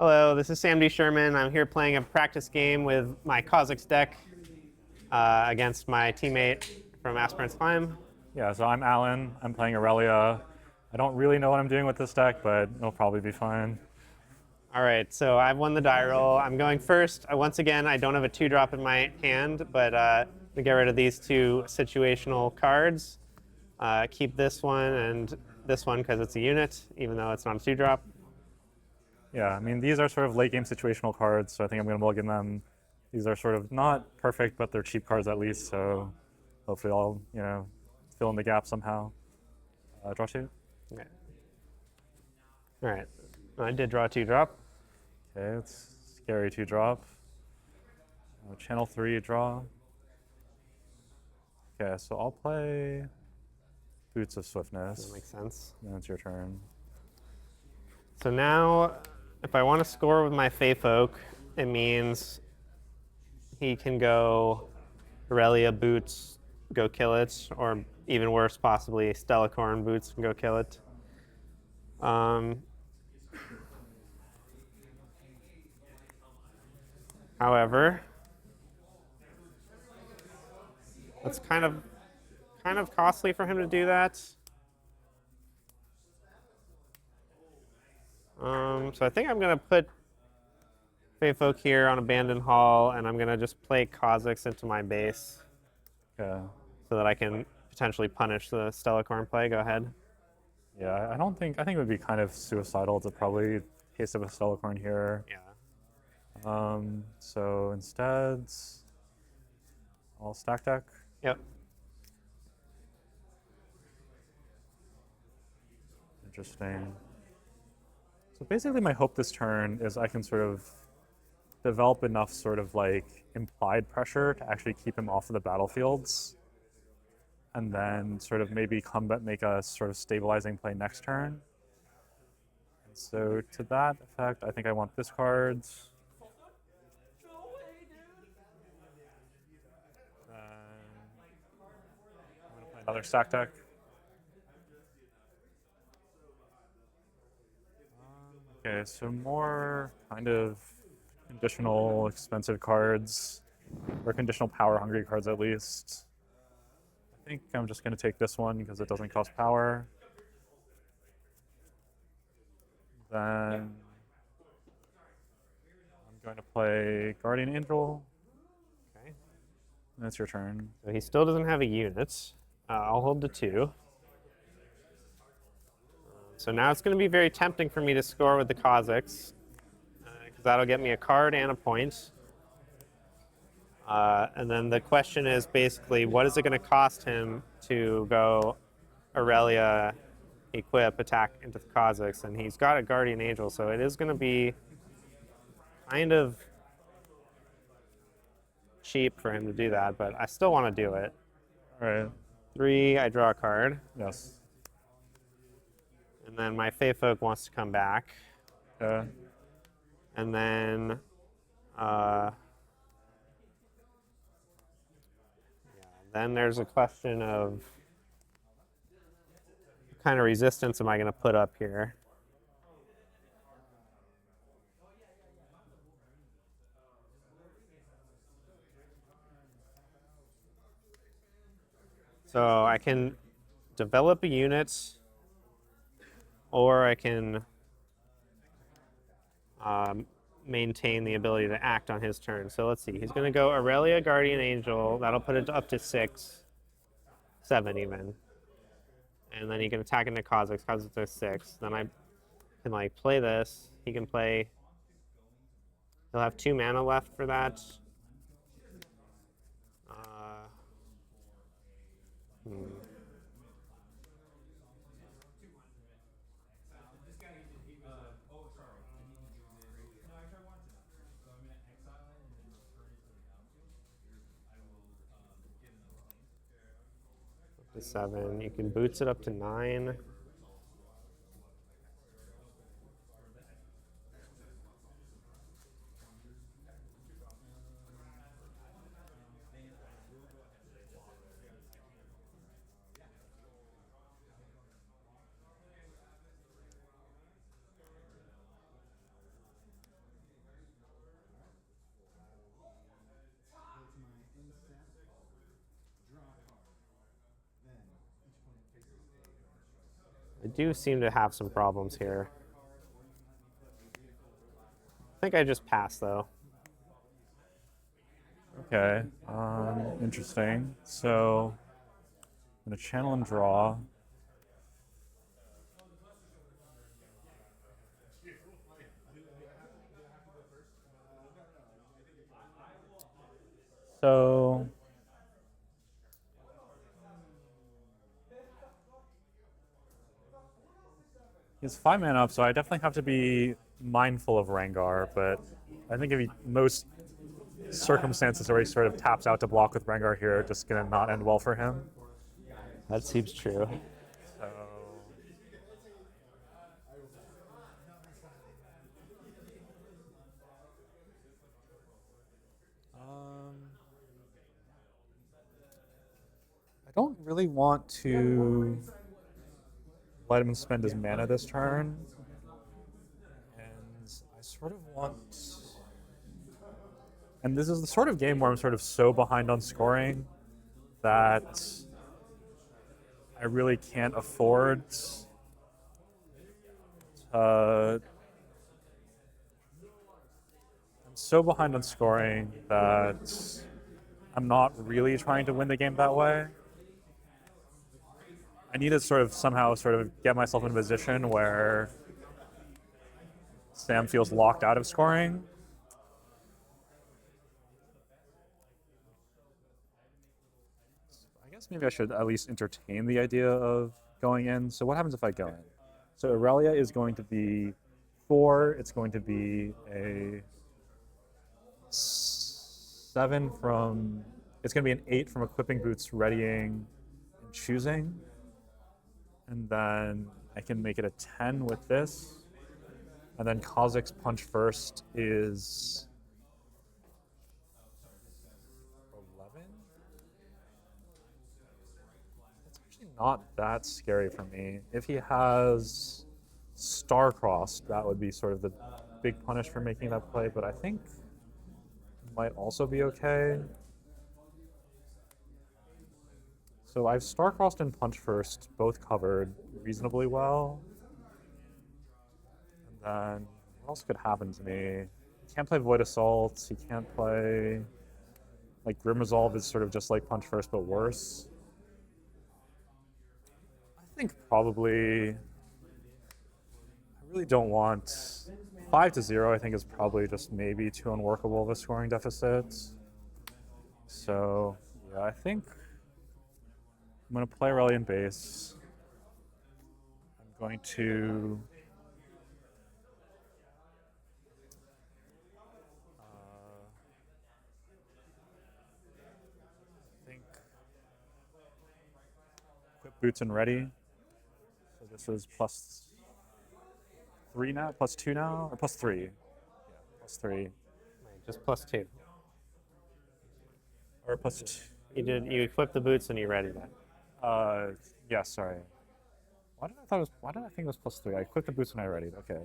Hello, this is Sam D. Sherman. I'm here playing a practice game with my Khazix deck against my teammate from Aspirant's Climb. Yeah, so I'm Alan. I'm playing Irelia. I don't really know what I'm doing with this deck, but it'll probably be fine. All right, so I've won the die roll. I'm going first. Once again, I don't have a 2-drop in my hand, but we get rid of these two situational cards. Keep this one and this one because it's a unit, even though it's not a 2-drop. Yeah, I mean, these are sort of late game situational cards, so I think I'm going to mulligan them. These are sort of not perfect, but they're cheap cards at least, so hopefully I'll, fill in the gap somehow. Draw 2. Okay. All right, I did draw a 2-drop. Okay, it's scary 2-drop. Channel 3, draw. Okay, so I'll play Boots of Swiftness. That makes sense. Then it's your turn. So now, if I want to score with my Fey Folk, it means he can go Irelia Boots, go kill it, or even worse, possibly Stellacorn Boots and go kill it. However, it's kind of costly for him to do that. So I think I'm going to put Fey Folk here on Abandoned Hall, and I'm going to just play Khazix into my base Okay. so that I can potentially punish the Stellacorn play. Go ahead. Yeah, I think it would be kind of suicidal to probably haste up a Stellacorn here. Yeah. So instead, I'll stack deck. Yep. Interesting. So basically my hope this turn is I can sort of develop enough sort of like implied pressure to actually keep him off of the battlefields. And then sort of maybe make a sort of stabilizing play next turn. And so to that effect, I think I want this card. I'm going to play another stack deck. Okay, so more kind of conditional expensive cards, or conditional power hungry cards at least. I think I'm just going to take this one because it doesn't cost power. Then I'm going to play Guardian Angel. Okay. And it's your turn. So he still doesn't have a unit. I'll hold the 2. So now it's going to be very tempting for me to score with the Khazix, because that'll get me a card and a point. And then the question is basically, what is it going to cost him to go Irelia, equip, attack into the Khazix? And he's got a Guardian Angel, so it is going to be kind of cheap for him to do that, but I still want to do it. All right. 3, I draw a card. Yes. And then my Fey Folk wants to come back. Okay. And then then there's a question of what kind of resistance am I going to put up here? So I can develop a unit, or I can maintain the ability to act on his turn. So let's see. He's going to go Irelia, Guardian Angel. That'll put it up to 6, 7 even. And then he can attack into Khazix. Khazix is 6. Then I can play this. He can play. He'll have 2 mana left for that. To 7. You can boots it up to 9. I do seem to have some problems here. I think I just passed though. Okay, interesting. So I'm gonna channel and draw. So he's 5 mana up, so I definitely have to be mindful of Rengar, but I think if he most circumstances where he sort of taps out to block with Rengar here are just gonna not end well for him. That seems true. So I don't really want to let him spend his mana this turn, and I sort of want. And this is the sort of game where I'm sort of so behind on scoring that I really can't afford to. I'm so behind on scoring that I'm not really trying to win the game that way. I need to sort of somehow sort of get myself in a position where Sam feels locked out of scoring. I guess maybe I should at least entertain the idea of going in. So what happens if I go in? So Irelia is going to be 4. It's going to be a 7 from. It's going to be an 8 from equipping boots, readying, and choosing. And then I can make it a 10 with this. And then Khazix punch first is 11. It's actually not that scary for me. If he has Star-Crossed, that would be sort of the big punish for making that play, but I think it might also be okay. So I've Star-Crossed and punch first, both covered reasonably well. And then what else could happen to me? He can't play Void Assault. He can't play. Like Grim Resolve is sort of just like punch first, but worse. I think probably. I really don't want 5-0. I think is probably just maybe too unworkable of a scoring deficit. So yeah, I think I'm going to play Merlion base. I'm going to. Equip boots and ready. So this is +3 now, +2 now, or +3? Yeah, +3. Just +2. Or +2. You equip the boots and you ready that. Yeah, sorry. Why did I think it was +3? I equipped the boots when I readied. Okay.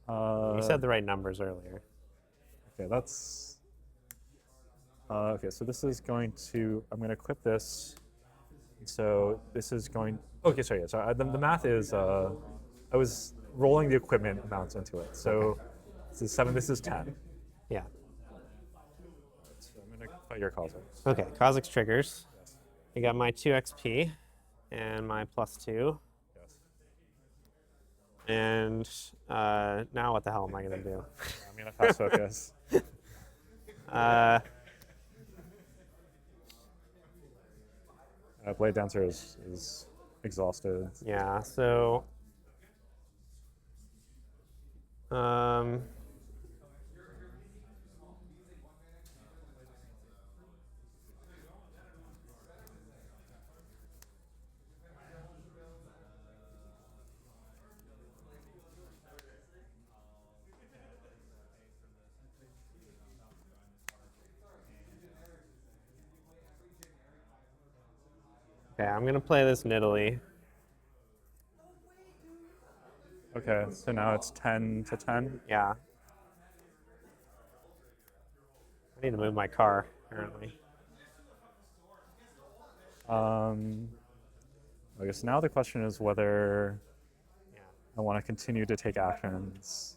You said the right numbers earlier. Okay, that's. Okay, so this is going to. I'm going to equip this. So this is going. Okay, sorry. So the math is. I was rolling the equipment amounts into it. So this is 7. This is 10. Yeah. So I'm going to fight your Khazix. Okay, Khazix triggers. You got my 2 XP and my +2. Yes. And now what the hell am I going to do? I'm going to fast focus. Blade Dancer is exhausted. Yeah, so okay, I'm gonna play this Nidalee. Okay, so now it's 10-10. Yeah. I need to move my car, apparently. Okay, so now the question is whether Yeah. I want to continue to take actions.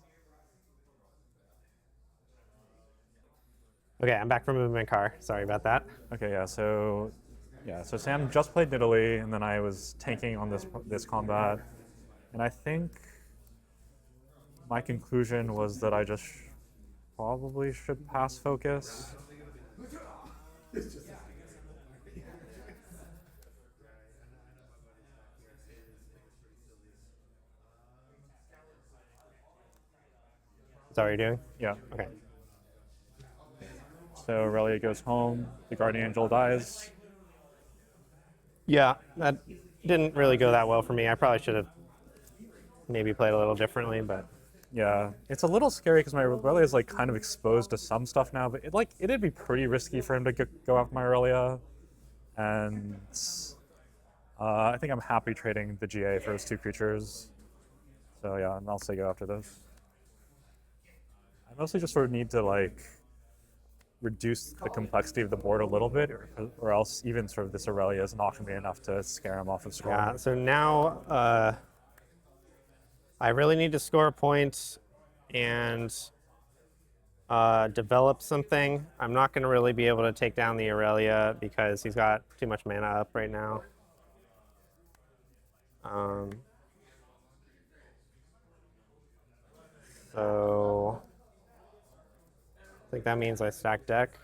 Okay, I'm back from moving my car. Sorry about that. Okay, so Sam just played Nidalee, and then I was tanking on this combat, and I think my conclusion was that I just probably should pass focus. Is that what you're doing? Yeah. Okay. So Irelia goes home. The guardian angel dies. Yeah, that didn't really go that well for me. I probably should have maybe played a little differently, but Yeah, it's a little scary because my Irelia is like kind of exposed to some stuff now, but it'd be pretty risky for him to go after my Irelia, and I think I'm happy trading the GA for his 2 creatures. So yeah, and I'll say go after those. I mostly just sort of need to like reduce the complexity of the board a little bit, or else even sort of this Irelia is not going to be enough to scare him off of scoring. yeah. So now I really need to score a point and develop something. I'm not going to really be able to take down the Irelia because he's got too much mana up right now. So I think that means I stack deck.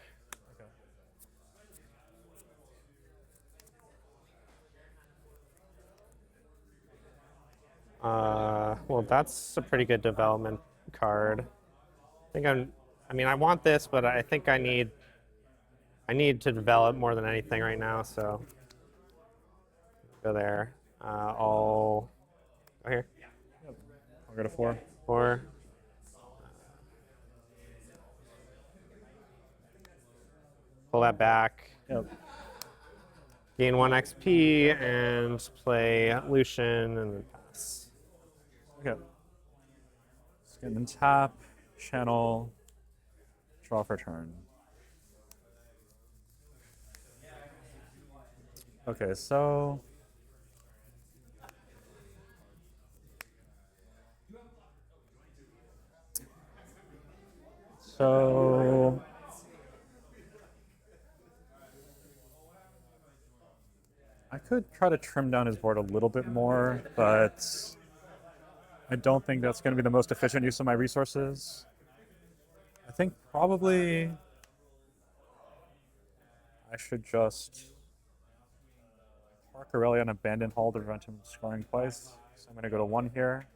Well, that's a pretty good development card. I mean, I want this, but I think I need to develop more than anything right now. So go there. I'll go here. I'll go to 4. 4. Pull that back. Yep. Gain 1 XP and play Lucian and then pass. Okay. Skin and tap, channel, draw for turn. Okay, so I could try to trim down his board a little bit more, but I don't think that's going to be the most efficient use of my resources. I think probably I should just park Irelia and Abandoned Hall to prevent him scoring twice. So I'm going to go to 1 here.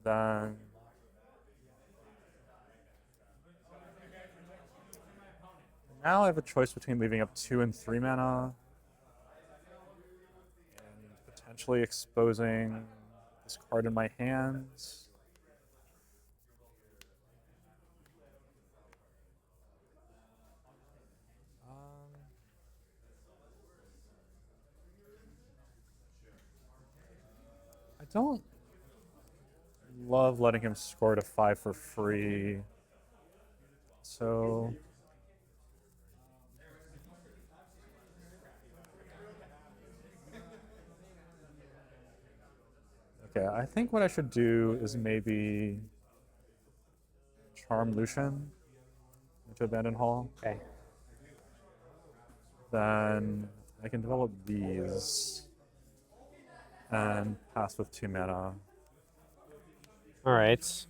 Then now I have a choice between leaving up 2 and 3 mana and potentially exposing this card in my hands. I don't love letting him score to 5 for free. So okay, I think what I should do is maybe charm Lucian into Abandoned Hall. Okay. Then I can develop these and pass with 2 mana. All right. So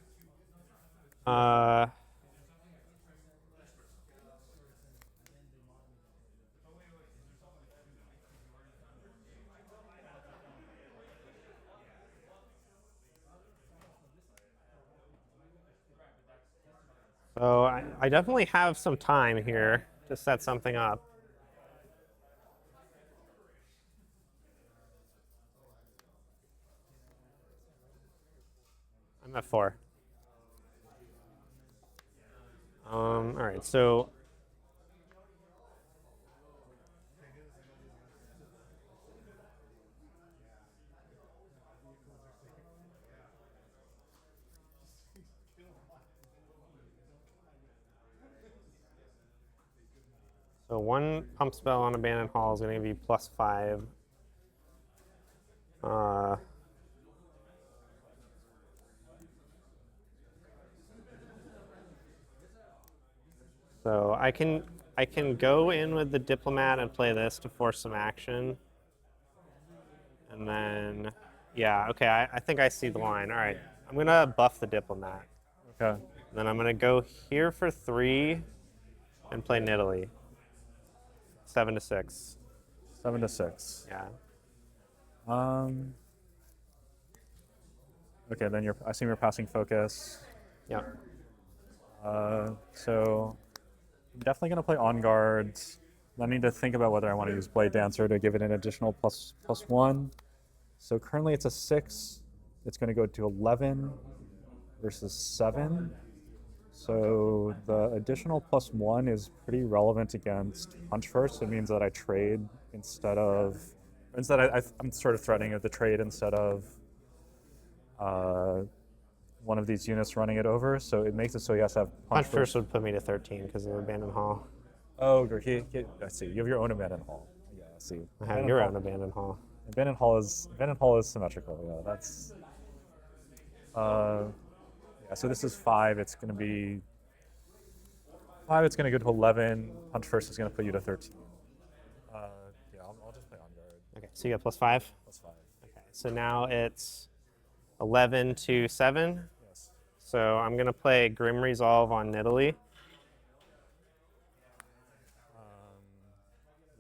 I definitely have some time here to set something up. I'm at 4. All right, so one pump spell on Abandoned Hall is going to give you +5. So I can go in with the diplomat and play this to force some action. And then yeah, okay, I think I see the line. All right. I'm gonna buff the diplomat. Okay. Then I'm gonna go here for 3 and play Nidalee. 7 to 6. 7 to 6. Yeah. Um. Okay, then I assume you're passing focus. Yeah. So I'm definitely gonna play on guard. I need to think about whether I want to use Blade Dancer to give it an additional +1. So currently it's a 6. It's going to go to 11 versus 7. So the additional +1 is pretty relevant against Punch First. It means that I trade I'm sort of threatening the trade instead of one of these units running it over. So it makes it so he has to have Punch first would put me to 13 because of Abandoned Hall. Oh, I see. You have your own Abandoned Hall. Yeah, I see. I have your own Abandoned Hall. Abandoned Hall is symmetrical. Yeah, that's. Yeah, so this is 5. It's going to be 5. It's going to go to 11. Punch First is going to put you to 13. Yeah, I'll just play on guard. Okay, so you got +5. +5. Okay, so now it's 11 to 7. Yes. So I'm gonna play Grim Resolve on Nidalee.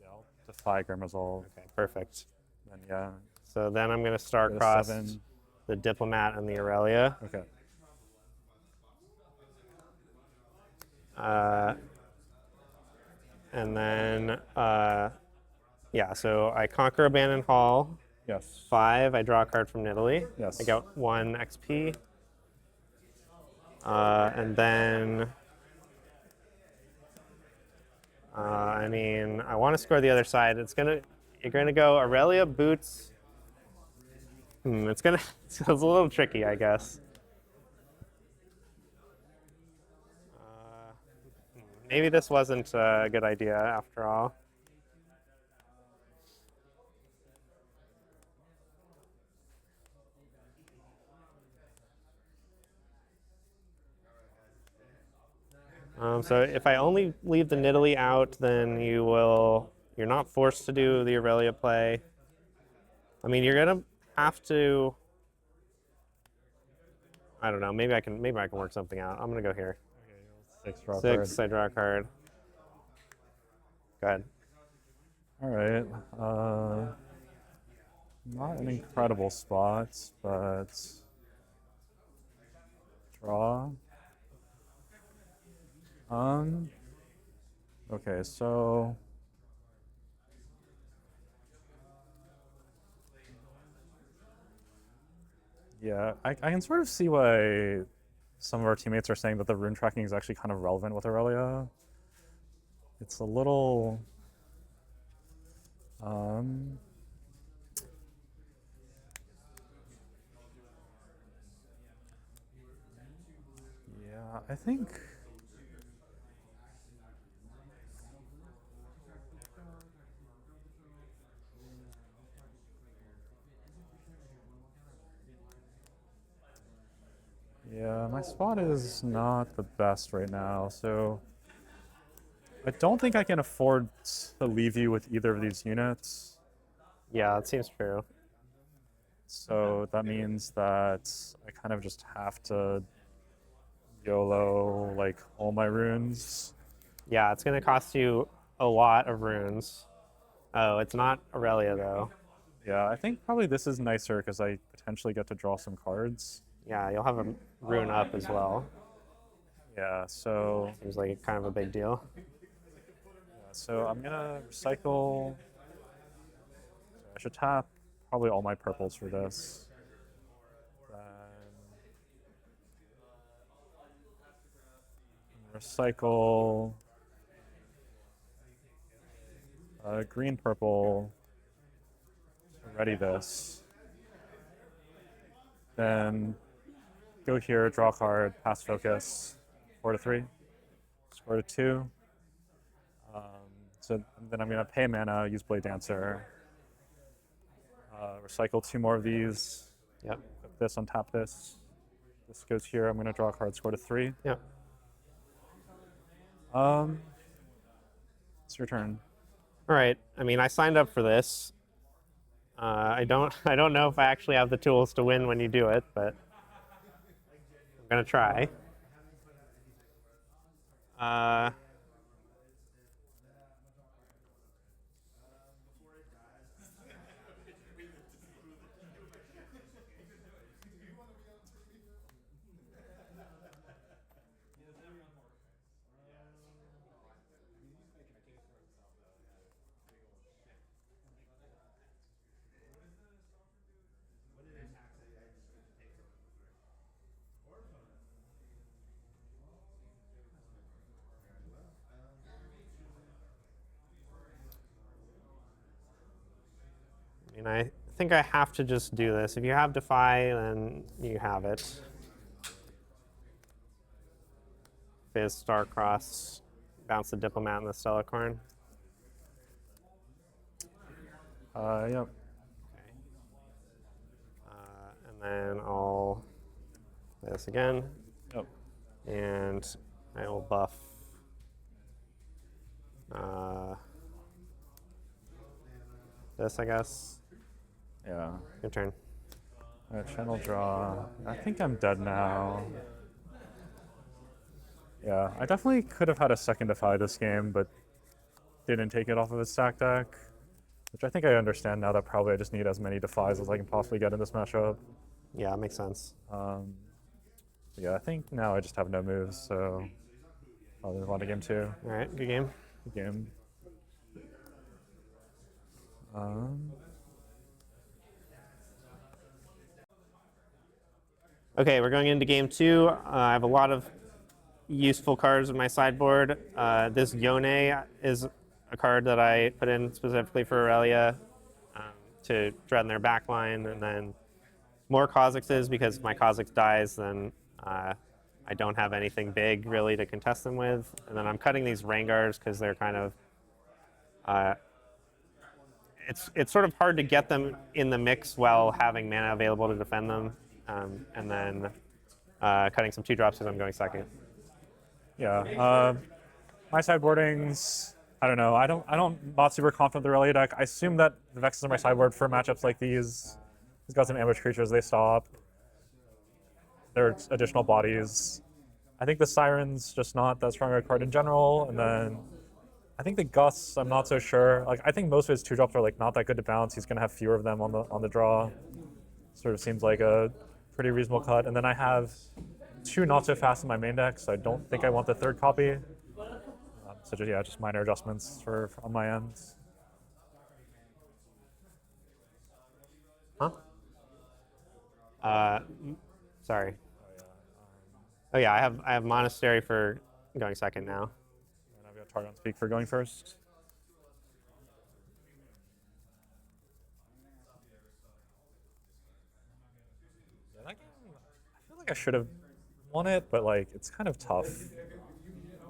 Yeah, I'll defy Grim Resolve. Okay, perfect. Then yeah. So then I'm gonna star Go to cross 7. the Diplomat and the Irelia. Okay. And then, yeah, so I conquer Abandoned Hall. Yes. 5, I draw a card from Nidalee. Yes. I got 1 XP. And then, I mean, I want to score the other side. You're gonna go Irelia boots. It's a little tricky, I guess. Maybe this wasn't a good idea after all. So if I only leave the Nidalee out, then you're not forced to do the Irelia play. I mean, you're gonna have to. I don't know. Maybe I can work something out. I'm gonna go here. 6 draw 6. card. I draw a card. Go ahead. All right. Not an incredible spot, but draw. Okay, so yeah, I can sort of see why some of our teammates are saying that the rune tracking is actually kind of relevant with Irelia. It's a little yeah, I think yeah, my spot is not the best right now, so I don't think I can afford to leave you with either of these units. Yeah, that seems true. So that means that I kind of just have to YOLO like all my runes. Yeah, it's gonna cost you a lot of runes. Oh, it's not Irelia though. Yeah, I think probably this is nicer because I potentially get to draw some cards. Yeah, you'll have a rune up as well. Yeah, so Seems like kind of a big deal. I'm gonna recycle. So I should tap probably all my purples for this. Then recycle green, purple. Ready this. Then go here, draw a card, pass focus, 4 to 3, score to 2. So then I'm going to pay mana, use Blade Dancer, recycle 2 more of these. Yep. Put this, untap this. This goes here. I'm going to draw a card, score to 3. Yep. It's your turn. All right. I mean, I signed up for this. I don't. I don't know if I actually have the tools to win when you do it, but I'm gonna try. Uh, I mean, I think I have to just do this. If you have Defy, then you have it. Fizz, Starcross, bounce the Diplomat and the Stellacorn. Yep. Okay. And then I'll play this again. Yep. And I will buff. This, I guess. Yeah. Your turn. Channel draw. I think I'm dead now. Yeah, I definitely could have had a second Defy this game, but didn't take it off of his stack deck, which I think I understand now that probably I just need as many Defies as I can possibly get in this matchup. Yeah, that makes sense. Yeah, I think now I just have no moves, so I'll move on to game 2. All right, good game. Good game. Okay, we're going into game 2. I have a lot of useful cards in my sideboard. This Yone is a card that I put in specifically for Irelia to threaten their backline, and then more Khazixes because if my Khazix dies, then I don't have anything big really to contest them with. And then I'm cutting these Rangars because they're kind of it's sort of hard to get them in the mix while having mana available to defend them. And then cutting some 2-drops because I'm going second. Yeah, my sideboardings, I don't know. Not super confident with the Irelia deck. I assume that the Vexes are my sideboard for matchups like these. He's got some ambush creatures, they stop. There are additional bodies. I think the Siren's just not that strong a card in general, and then I think the Gusts, I'm not so sure. Like, I think most of his 2-drops are like not that good to bounce. He's gonna have fewer of them on the draw. Sort of seems like a pretty reasonable cut. And then I have 2 not so fast in my main deck, so I don't think I want the 3rd copy. So just minor adjustments on my end. Huh? Sorry. Oh yeah, I have Monastery for going second now. And I've got Targon Speak for going first. Yeah, that game, I feel like I should have won it, but like it's kind of tough.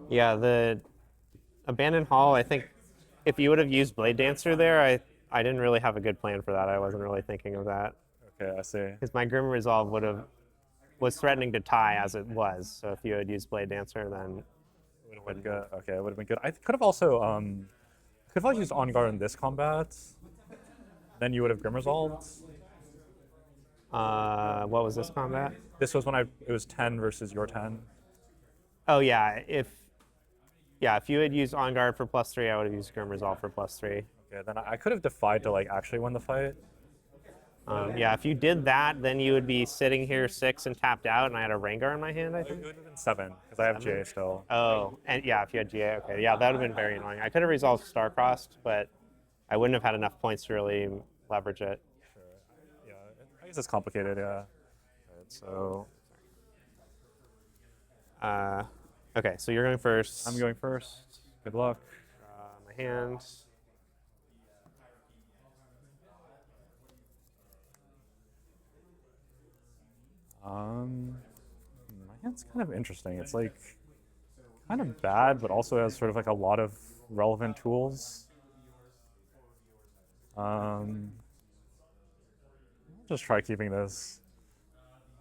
Yeah, the Abandoned Hall, I think if you would have used Blade Dancer there, I didn't really have a good plan for that. I wasn't really thinking of that. Okay, I see. Because my Grim Resolve was threatening to tie as it was. So if you had used Blade Dancer, then It would have been good. Okay, it would have been good. I could have also used On Guard in this combat. Then you would have Grim Resolved. what was this combat? This was when it was 10 versus your 10. Oh yeah, if you had used On Guard for +3, I would have used Grim Resolve for +3. Okay, then I could have defied to like actually win the fight. Yeah, if you did that, then you would be sitting here 6 and tapped out, and I had a Rengar in my hand, I It think. would have been 7 because I have GA still. Oh, and yeah, if you had GA, okay, yeah, that would have been very annoying. I could have resolved Starcrossed, but I wouldn't have had enough points to really leverage it. Sure. Yeah, I guess it's complicated. Yeah. Right, so Okay, so you're going first. I'm going first. Good luck. My hand. My hand's kind of interesting. It's like kind of bad, but also has sort of like a lot of relevant tools. I'll just try keeping this.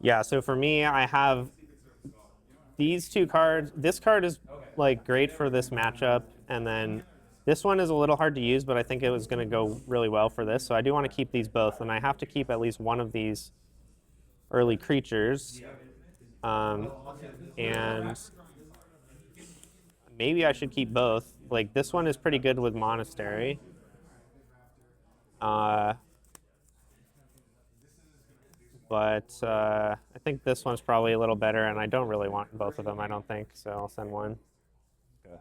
Yeah, so for me, I have these 2 cards. This card is like great for this matchup, and then this one is a little hard to use, but I think it was going to go really well for this. So I do want to keep these both, and I have to keep at least one of these early creatures. And maybe I should keep both. Like this one is pretty good with Monastery. But I think this one's probably a little better, and I don't really want both of them, I don't think, so I'll send one. Okay. So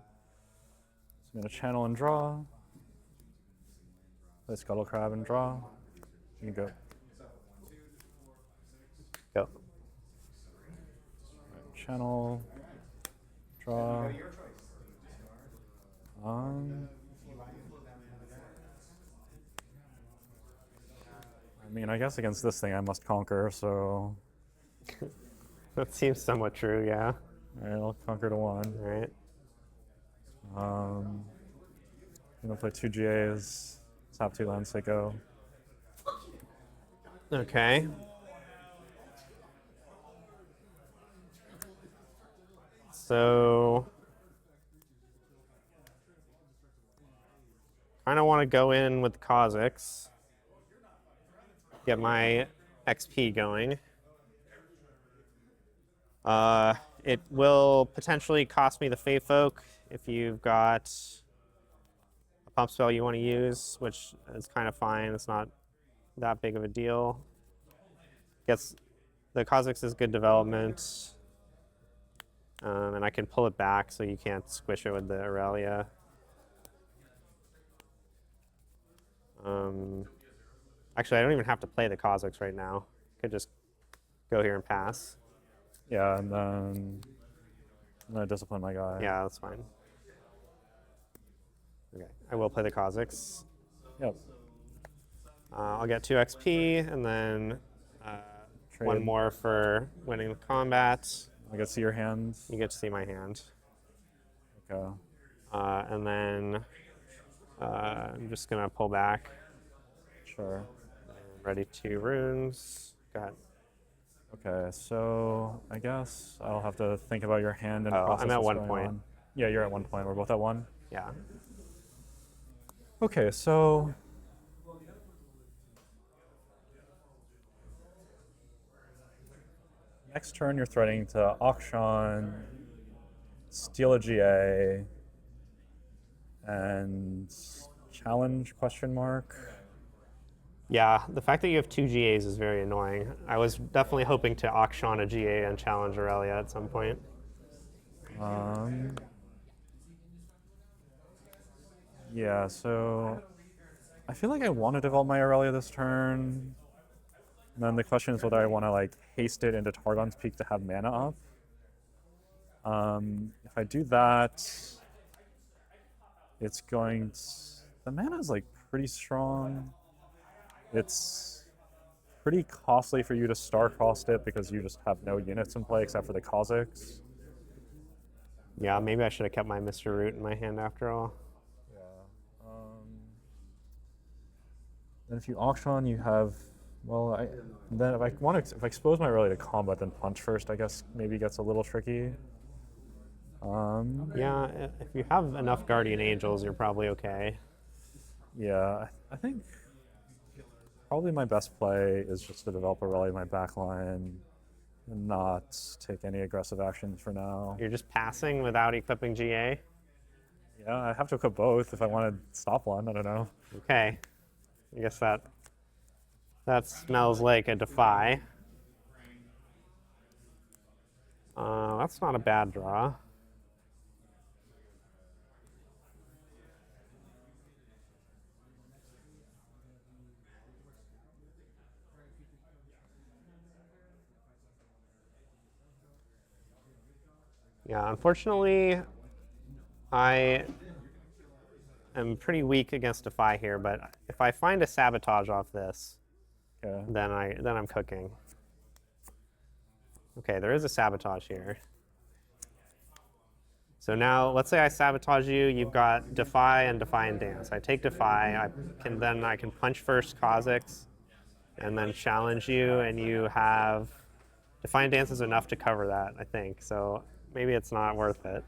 I'm going to channel and draw. Play Scuttle Crab and draw. You can go. Go. Right, channel, draw. I mean, I guess against this thing I must conquer, so. That seems somewhat true, yeah. Alright, I'll conquer to 1. All right. I'm gonna play 2 GAs, top 2 lands, say go. Okay. So, kind of want to go in with Khazix, get my XP going. It will potentially cost me the Fey Folk if you've got a pump spell you want to use, which is kind of fine. It's not that big of a deal. Gets the Khazix is good development, and I can pull it back so you can't squish it with the Irelia. Actually, I don't even have to play the Khazix right now. I could just go here and pass. Yeah, and then I'm gonna discipline my guy. Yeah, that's fine. Okay, I will play the Khazix. Yep. I'll get 2 XP, and then 1 more for winning the combat. I get to see your hand. You get to see my hand. Okay. And then I'm just going to pull back. Sure. Ready 2 runes. Go ahead. Okay, so I guess I'll have to think about your hand and process I'm at what's 1 going point. on. Yeah, you're at 1 point. We're both at 1. Yeah. Okay, so next turn you're threatening to auction, steal a GA, and challenge question mark. Yeah, the fact that you have 2 GAs is very annoying. I was definitely hoping to auction a GA and challenge Irelia at some point. Yeah, so I feel like I want to develop my Irelia this turn. And then the question is whether I want to like haste it into Targon's Peak to have mana up. If I do that, it's going to, the mana is like pretty strong. It's pretty costly for you to star-crossed it because you just have no units in play except for the Khazix. Yeah, maybe I should have kept my Mr. Root in my hand after all. Yeah. Then if you auction, you have, well, then if I expose my Irelia to combat, then punch first, I guess maybe gets a little tricky. Yeah, if you have enough Guardian Angels, you're probably okay. Yeah, I think probably my best play is just to develop Irelia in my backline and not take any aggressive actions for now. You're just passing without equipping GA? Yeah, I have to equip both if I want to stop one, I don't know. Okay. I guess that smells like a defy. That's not a bad draw. Yeah, unfortunately, I am pretty weak against Defy here, but if I find a sabotage off this, Okay. then I'm cooking. Okay, there is a sabotage here. So now, let's say I sabotage you. You've got Defy and Dance. I take Defy. I can punch first Khazix, and then challenge you, and you have Dance is enough to cover that, I think. So maybe it's not worth it.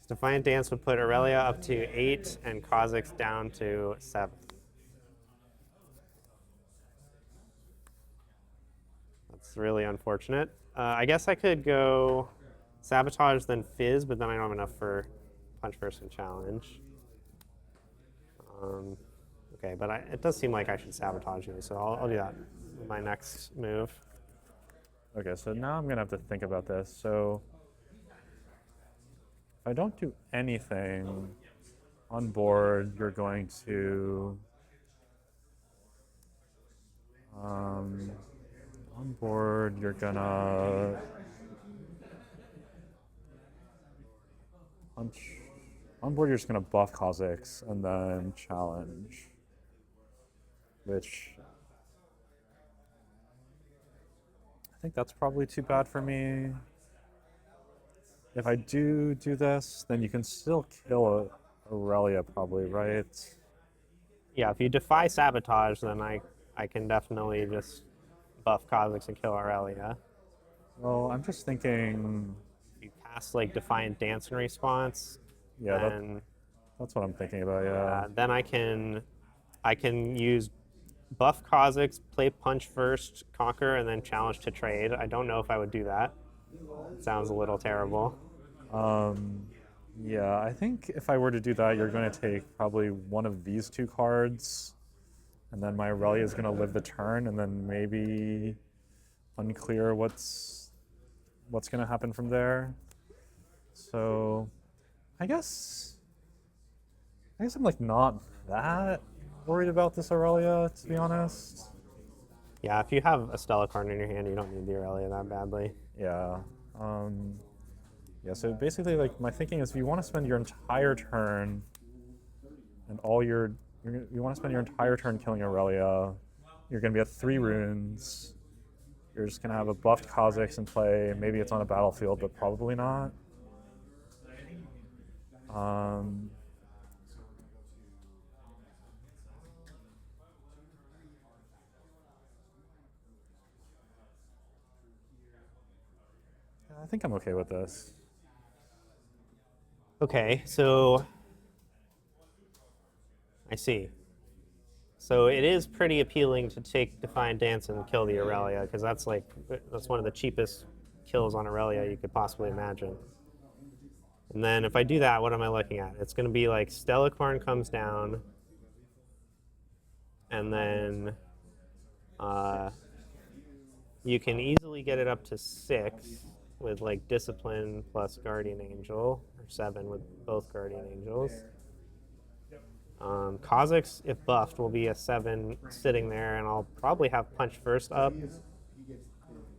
Defiant Dance would put Irelia up to 8 and Khazix down to 7. That's really unfortunate. I guess I could go Sabotage, then Fizz, but then I don't have enough for Punch First and Challenge. Okay, but it does seem like I should Sabotage you, so I'll do that with my next move. Okay, so now I'm going to have to think about this. So if I don't do anything on board, you're going to... on board, you're gonna punch. On board, you're just gonna buff Khazix and then challenge, which I think that's probably too bad for me. If I do this, then you can still kill Irelia, probably, right? Yeah, if you defy Sabotage, then I can definitely just buff Khazix and kill Irelia. Well, I'm just thinking. If you cast like Defiant Dance in response, Yeah, then that's what I'm thinking about. Yeah. then I can use buff Khazix, play Punch first, conquer, and then challenge to trade. I don't know if I would do that. It sounds a little terrible. Yeah, I think if I were to do that, you're going to take probably one of these two cards, and then my Irelia is going to live the turn, and then maybe unclear what's going to happen from there. So, I guess I'm like not that worried about this Irelia, to be honest. Yeah, if you have a Stella card in your hand, you don't need the Irelia that badly. Yeah. Yeah, so basically, like, my thinking is if you want to spend your entire turn and you want to spend your entire turn killing Irelia, you're going to be at 3 runes. You're just going to have a buffed Khazix in play. Maybe it's on a battlefield, but probably not. I think I'm okay with this. Okay, so I see. So it is pretty appealing to take Defiant Dance and kill the Irelia, because that's one of the cheapest kills on Irelia you could possibly imagine. And then if I do that, what am I looking at? It's going to be like Stellacorn comes down, and then you can easily get it up to 6 with like Discipline plus Guardian Angel, or 7 with both Guardian Angels. Khazix, if buffed, will be a 7 sitting there, and I'll probably have Punch First up.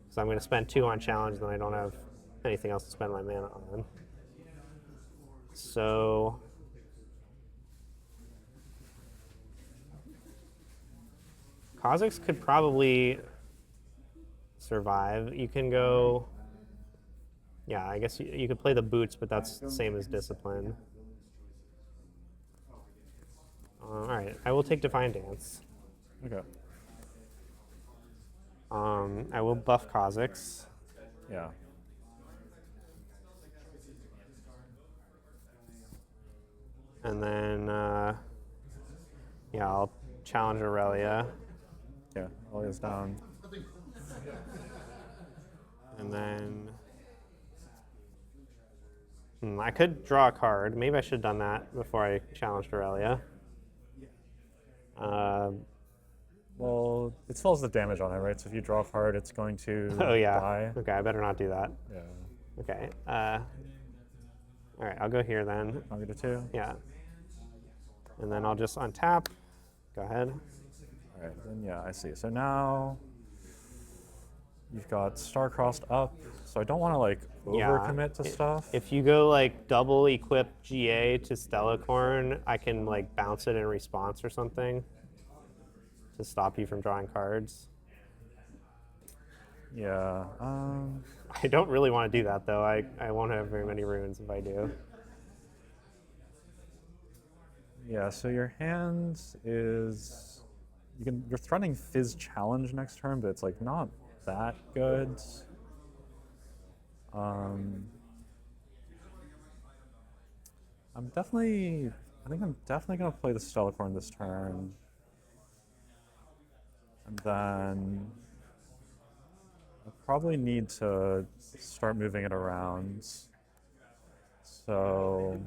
So I'm going to spend 2 on Challenge, then I don't have anything else to spend my mana on. So Khazix could probably survive. You can go... Yeah, I guess you could play the Boots, but that's the same as Discipline. All right, I will take Defiant Dance. Okay. I will buff Khazix. Yeah. And then, yeah, I'll challenge Irelia. Yeah, Irelia's down. And then... I could draw a card. Maybe I should have done that before I challenged Irelia. Well, it spells the damage on it, right? So if you draw a card, it's going to die. Okay, I better not do that. Yeah. Okay. All right, I'll go here then. I'll get a 2. Yeah. And then I'll just untap. Go ahead. All right, then yeah, I see. So now you've got Star-Crossed up. So I don't want to like overcommit to stuff. If you go like double equip GA to Stellacorn, I can like bounce it in response or something to stop you from drawing cards. Yeah. I don't really want to do that though. I won't have very many runes if I do. Yeah, so your hand is you're threatening Fizz Challenge next turn, but it's like not that good. I think I'm definitely gonna play the Stellacorn this turn, and then I probably need to start moving it around. So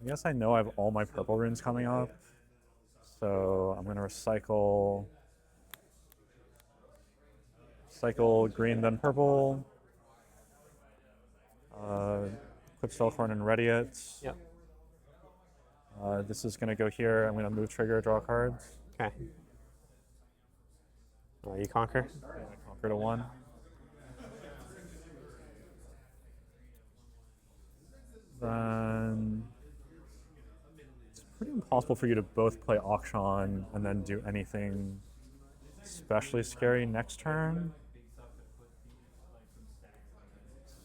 I guess I know I have all my purple runes coming up. So I'm gonna cycle green then purple, equip Stellacorn and ready it. Yep. This is gonna go here. I'm gonna move trigger, draw cards. Okay. You conquer. I conquered a 1. Then it's pretty impossible for you to both play Auction and then do anything especially scary next turn.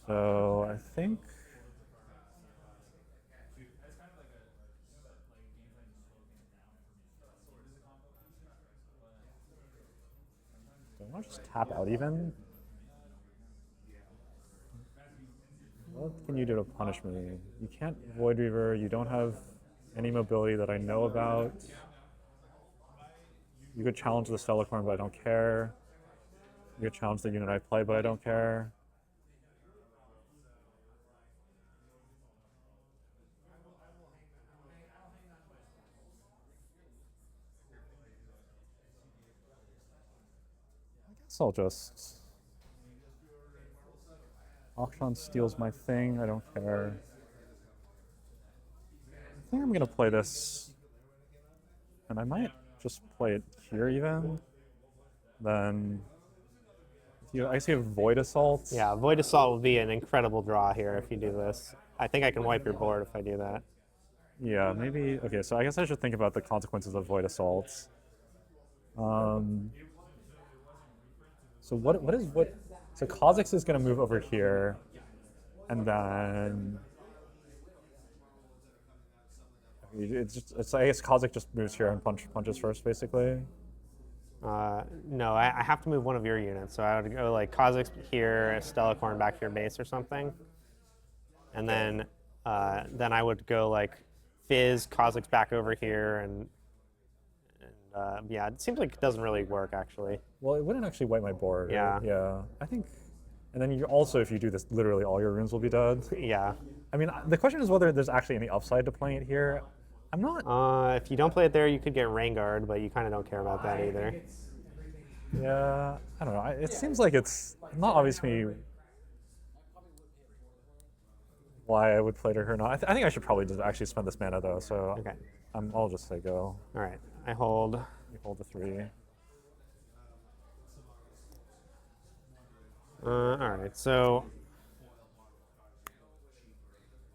So I think do I want to just tap out even? What can you do to punish me? You can't Void Reaver, you don't have any mobility that I know about. You could challenge the Stellacorn, but I don't care. You could challenge the unit I play, but I don't care. I guess I'll just... Auction steals my thing, I don't care. I think I'm gonna play this, and I might just play it here even. Then, I see a Void Assault. Yeah, Void Assault would be an incredible draw here if you do this. I think I can wipe your board if I do that. Yeah, maybe. Okay, so I guess I should think about the consequences of Void Assaults. So So Khazix is going to move over here, and then I guess Khazix just moves here and punches first, basically. No, I have to move one of your units. So I would go like Khazix here, Stellacorn back to your base or something. And then I would go like Fizz, Khazix back over here, and yeah, it seems like it doesn't really work actually. Well, it wouldn't actually wipe my board. Yeah. Right? Yeah. I think, and then if you do this, literally all your runes will be dead. Yeah. I mean, the question is whether there's actually any upside to playing it here. I'm not. If you don't play it there, you could get Rain Guard, but you kind of don't care about that either. Yeah, I don't know. It seems like it's not obvious to me why I would play it or not. I think I should probably just actually spend this mana though. So Okay. I'll just say go. All right. I hold. You hold the 3. All right. So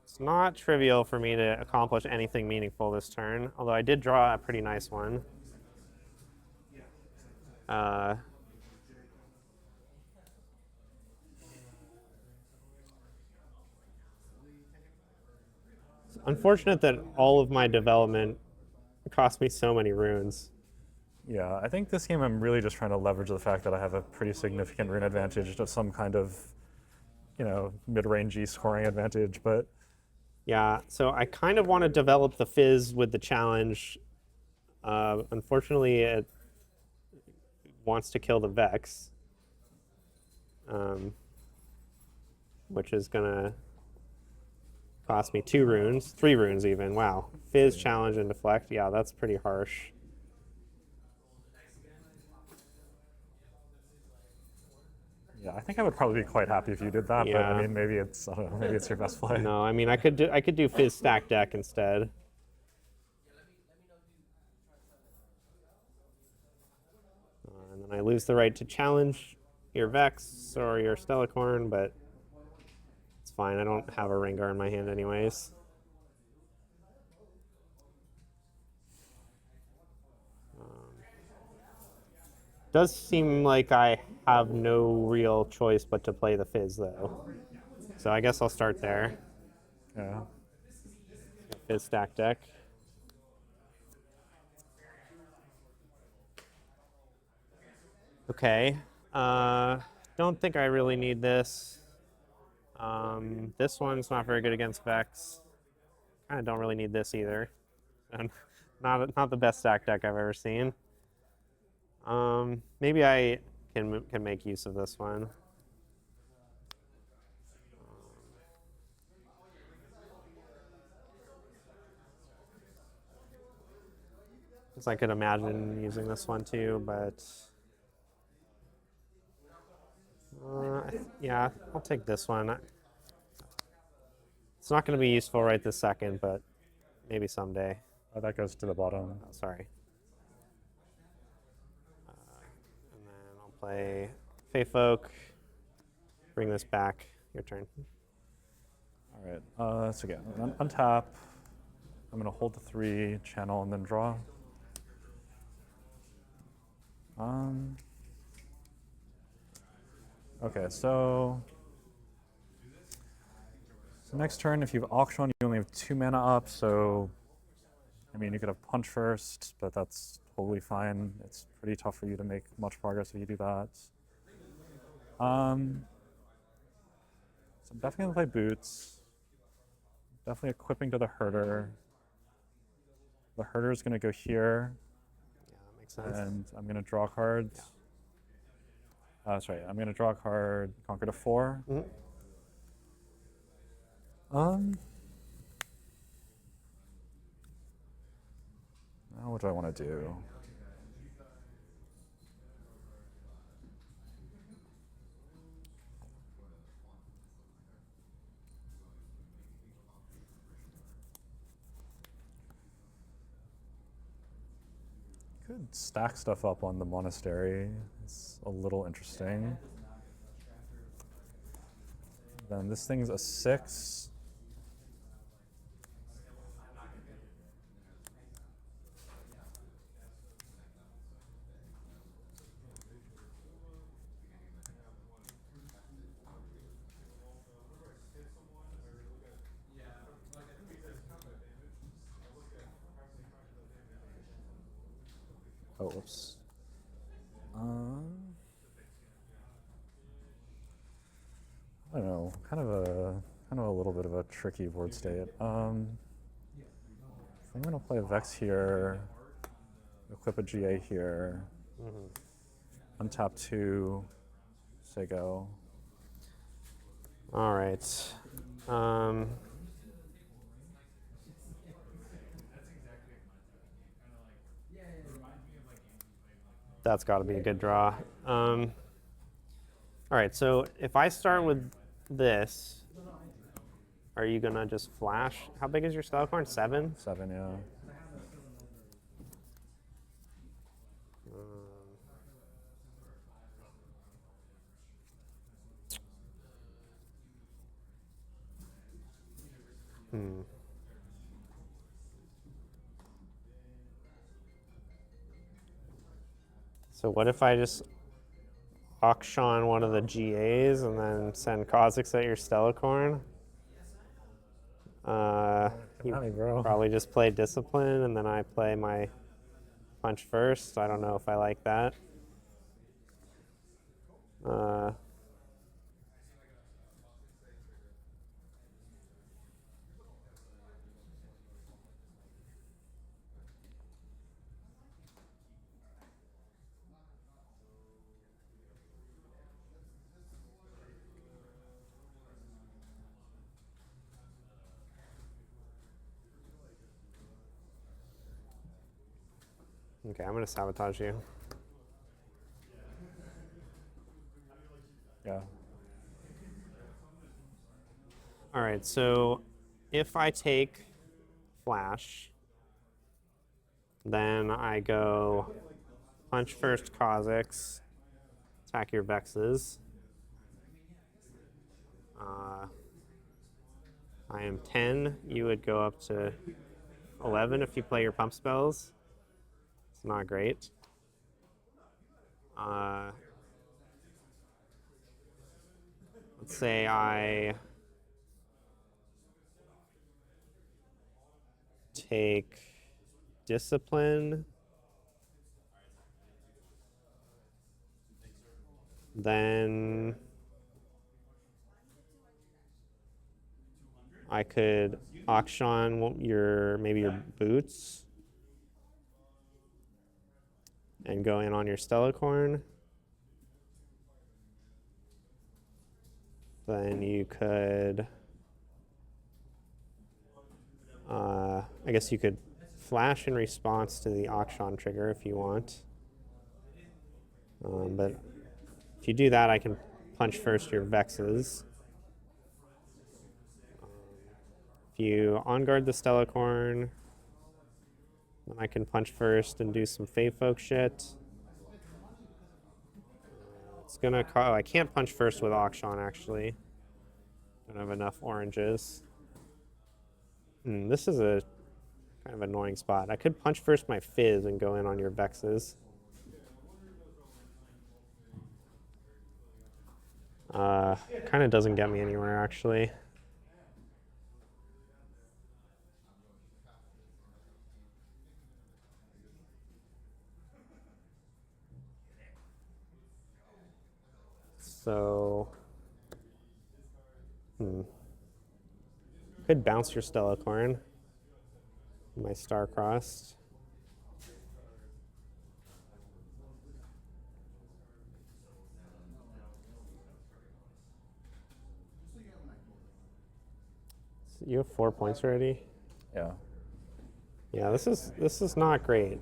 it's not trivial for me to accomplish anything meaningful this turn, although I did draw a pretty nice one. It's unfortunate that all of my development cost me so many runes. Yeah, I think this game I'm really just trying to leverage the fact that I have a pretty significant rune advantage to some kind of, mid-rangey scoring advantage, but Yeah, so I kind of want to develop the Fizz with the challenge. Unfortunately, it wants to kill the Vex, which is going to cost me 2 runes, 3 runes even. Wow. Fizz, challenge, and deflect. Yeah, that's pretty harsh. yeah, I think I would probably be quite happy if you did that, but I Yeah. mean, maybe it's your best play. No, I mean I could do Fizz stack deck instead. And then I lose the right to challenge your Vex or your Stellacorn, but it's fine. I don't have a Rengar in my hand anyways. Does seem like I have no real choice but to play the Fizz though. So I guess I'll start there. Yeah. Fizz stack deck. Okay. Don't think I really need this. This one's not very good against Vex. Kind of don't really need this either. And not the best stack deck I've ever seen. Maybe I can make use of this one. Because I could imagine using this one too, but yeah, I'll take this one. It's not going to be useful right this second, but maybe someday. Oh, that goes to the bottom. Oh, sorry. And then I'll play Fey Folk. Bring this back. Your turn. All right. So again, untap. I'm going to hold the 3, channel, and then draw. Okay, so next turn, if you have Auction, you only have 2 mana up, so I mean, you could have Punch first, but that's totally fine. It's pretty tough for you to make much progress if you do that. So I'm definitely gonna play Boots. Definitely equipping to the Herder. The Herder is gonna go here. Yeah, that makes sense. And I'm gonna draw cards. Yeah. That's right. I'm gonna draw a card, conquer to 4. Mm-hmm. Now what do I want to do? Could stack stuff up on the monastery. It's a little interesting. Then this thing's a 6. Oh, whoops. I don't know. Kind of a little bit of a tricky board state. I'm gonna play a Vex here, equip a GA here, untap 2, say go. All right. That's got to be a good draw. All right, so if I start with this, are you gonna just flash? How big is your Stalcorn? 7? 7, yeah. So what if I just auction one of the GAs and then send Khazix at your Stellacorn? You probably just play Discipline and then I play my Punch first. I don't know if I like that. Okay, I'm gonna sabotage you. Yeah. All right, so if I take Flash, then I go Punch first Kha'Zix, attack your Vexes. I am 10. You would go up to 11 if you play your pump spells. It's not great. Let's say I take Discipline, then I could auction maybe your boots and go in on your Stellacorn. Then you could, I guess you could flash in response to the auction trigger if you want. But if you do that, I can punch first your Vexes. If you on guard the Stellacorn, then I can punch first and do some Fey Folk shit. It's gonna I can't punch first with auction actually. Don't have enough oranges. This is a kind of annoying spot. I could punch first my Fizz and go in on your Vexes. Kind of doesn't get me anywhere actually. So, could bounce your Stellacorn. My Star-Crossed. So you have 4 points already? Yeah. Yeah, this is not great.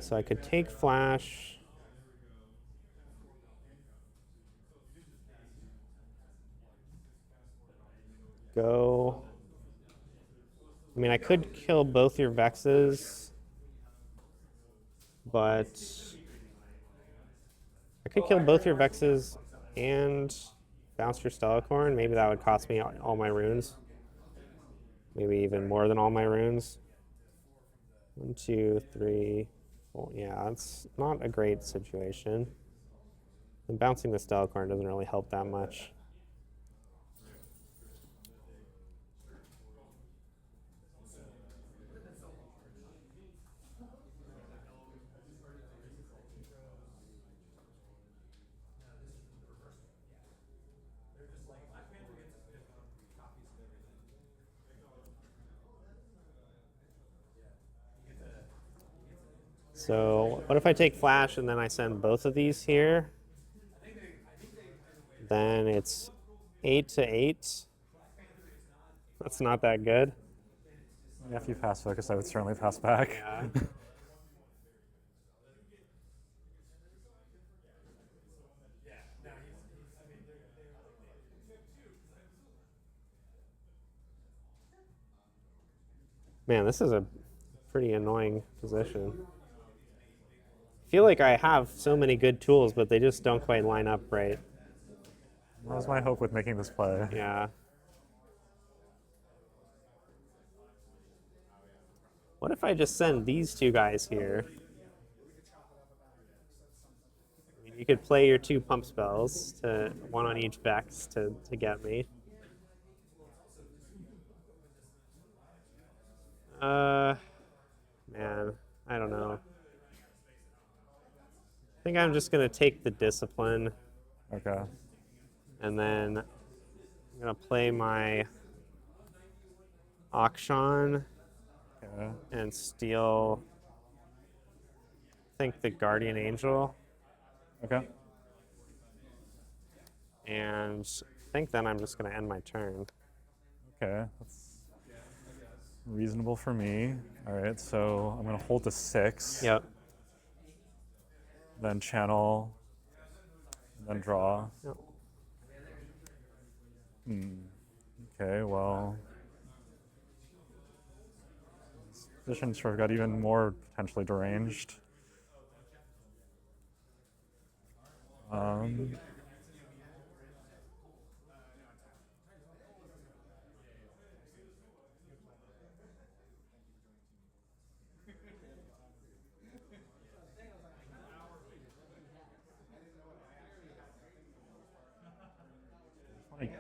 So I could take Flash. Go. I mean, I could kill both your Vexes, but I could kill both your Vexes and bounce your Stellacorn. Maybe that would cost me all my runes. Maybe even more than all my runes. 1, 2, 3, 4. Yeah, that's not a great situation. And bouncing the Stellacorn doesn't really help that much. So what if I take Flash and then I send both of these here? Then it's 8 to 8. That's not that good. Yeah, if you pass focus, I would certainly pass back. Yeah. Man, this is a pretty annoying position. I feel like I have so many good tools, but they just don't quite line up right. That was my hope with making this play. Yeah. What if I just send these two guys here? I mean, you could play your 2 pump spells, to one on each Vex to get me. Man, I don't know. I think I'm just gonna take the Discipline. Okay. And then I'm gonna play my auction and steal, I think, the Guardian Angel. Okay. And I think then I'm just gonna end my turn. Okay. That's reasonable for me. All right, so I'm gonna hold to 6. Yep. Then channel. Then draw. Yep. Okay, well, this position sort of got even more potentially deranged.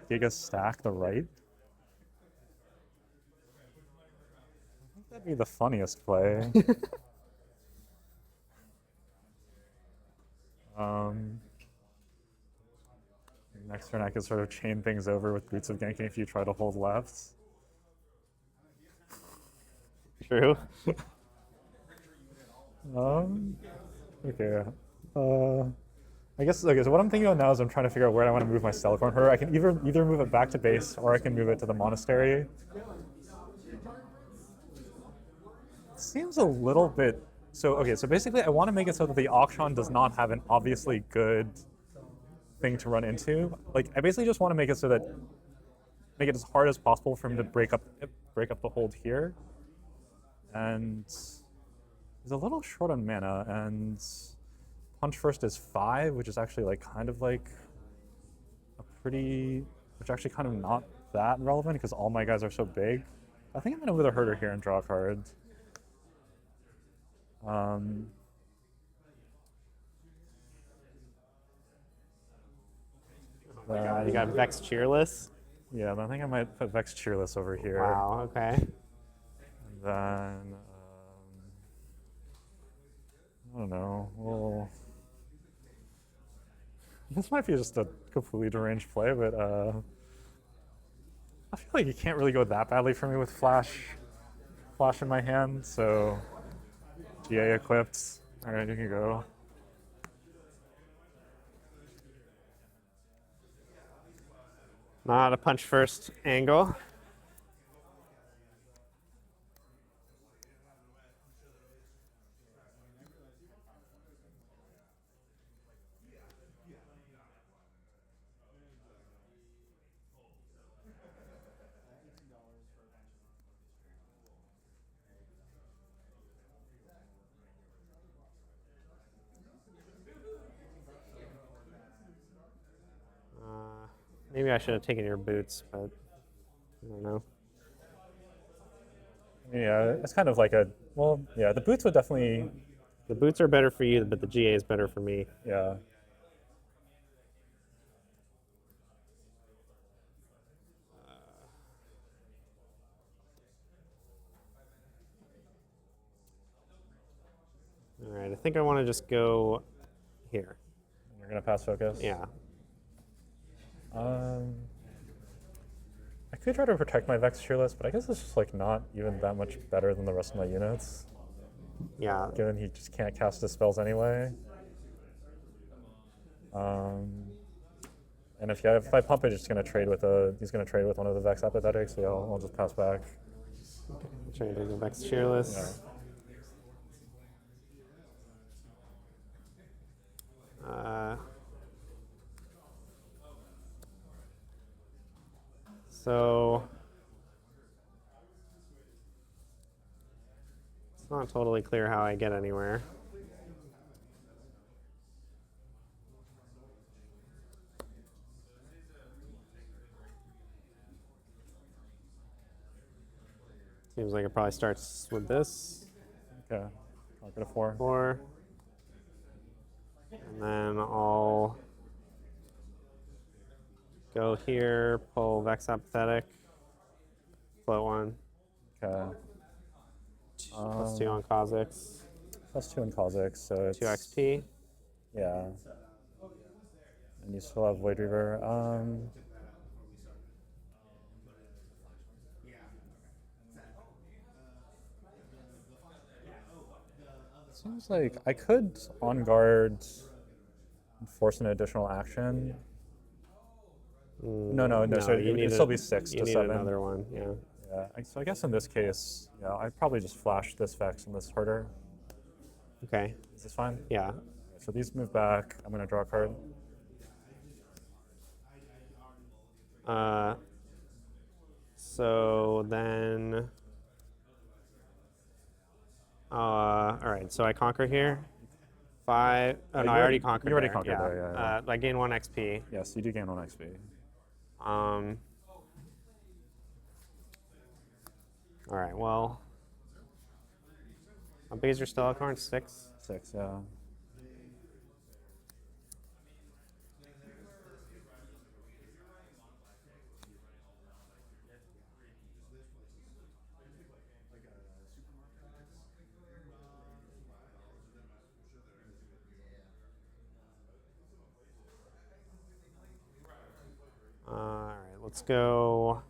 Giga stack the right. I think that'd be the funniest play. Next turn I can sort of chain things over with Boots of Genki if you try to hold left. True. Okay. I guess, okay, so what I'm thinking about now is I'm trying to figure out where I want to move my Stellacorn Herder. I can either move it back to base or I can move it to the monastery. It seems a little bit, so okay, so basically I want to make it so that the Auction does not have an obviously good thing to run into. Like, I basically just want to make it so that, make it as hard as possible for him to break up the hold here. And he's a little short on mana, and Punch First is 5, which is actually like kind of like a pretty, which actually kind of not that relevant because all my guys are so big. I think I'm gonna move a Herder here and draw a card. You got Vex Cheerless. Yeah, I think I might put Vex Cheerless over here. Wow. Okay. And then I don't know. Well, this might be just a completely deranged play, but I feel like you can't really go that badly for me with Flash in my hand. So GA equipped. All right, you can go. Not a Punch First angle. Maybe I should have taken your boots, but I don't know. Yeah, it's kind of like a, well, yeah, the boots would definitely, The boots are better for you, but the GA is better for me. yeah. All right, I think I want to just go here. You're gonna pass focus? Yeah. I could try to protect my Vex Cheerless, but I guess it's just like not even that much better than the rest of my units, Yeah. given he just can't cast his spells anyway. And if I pump it, he's gonna trade with one of the Vex Apathetics, so yeah, I'll just pass back. Trying to go Vex Cheerless. So it's not totally clear how I get anywhere. Seems like it probably starts with this. Okay, I'll get a 4. 4. And then I'll go here, pull Vex Apathetic, float 1. Okay. +2 on Khazix. +2 in Khazix, so it's 2 XP. Yeah. And you still have Void Reaver. Seems like I could on guard force an additional action. No. So it would still be 6 you to need 7. another one, yeah. Yeah. So I guess in this case, yeah, I'd probably just flash this Vex and this Herder. Okay. Is this fine? Yeah. So these move back. I'm gonna draw a card. So then, all right. So I conquer here. 5. Oh no, I already conquered. You already there. conquered yeah. there. Yeah. I gain 1 XP. Yes, you do gain 1 XP. All right. Well, how big is your Stellacorn? 6. 6. Yeah. let's go.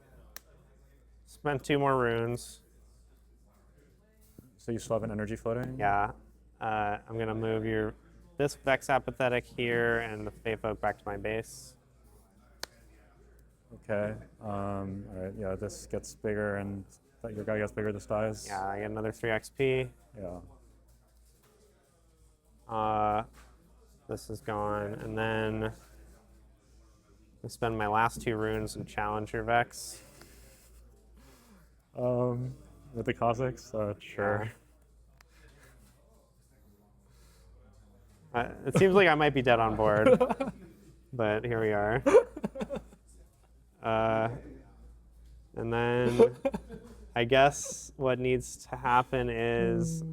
Spend 2 more runes. So you still have an energy floating? Yeah. I'm gonna move this Vex Apathetic here and the Fey Folk back to my base. Okay. All right. Yeah, this gets bigger, and your guy gets bigger. This dies. Yeah, I get another 3 XP. Yeah. This is gone, and then I spend my last 2 runes and challenge your Vex. With the Khazix, sure. It seems like I might be dead on board, but here we are. And then I guess what needs to happen is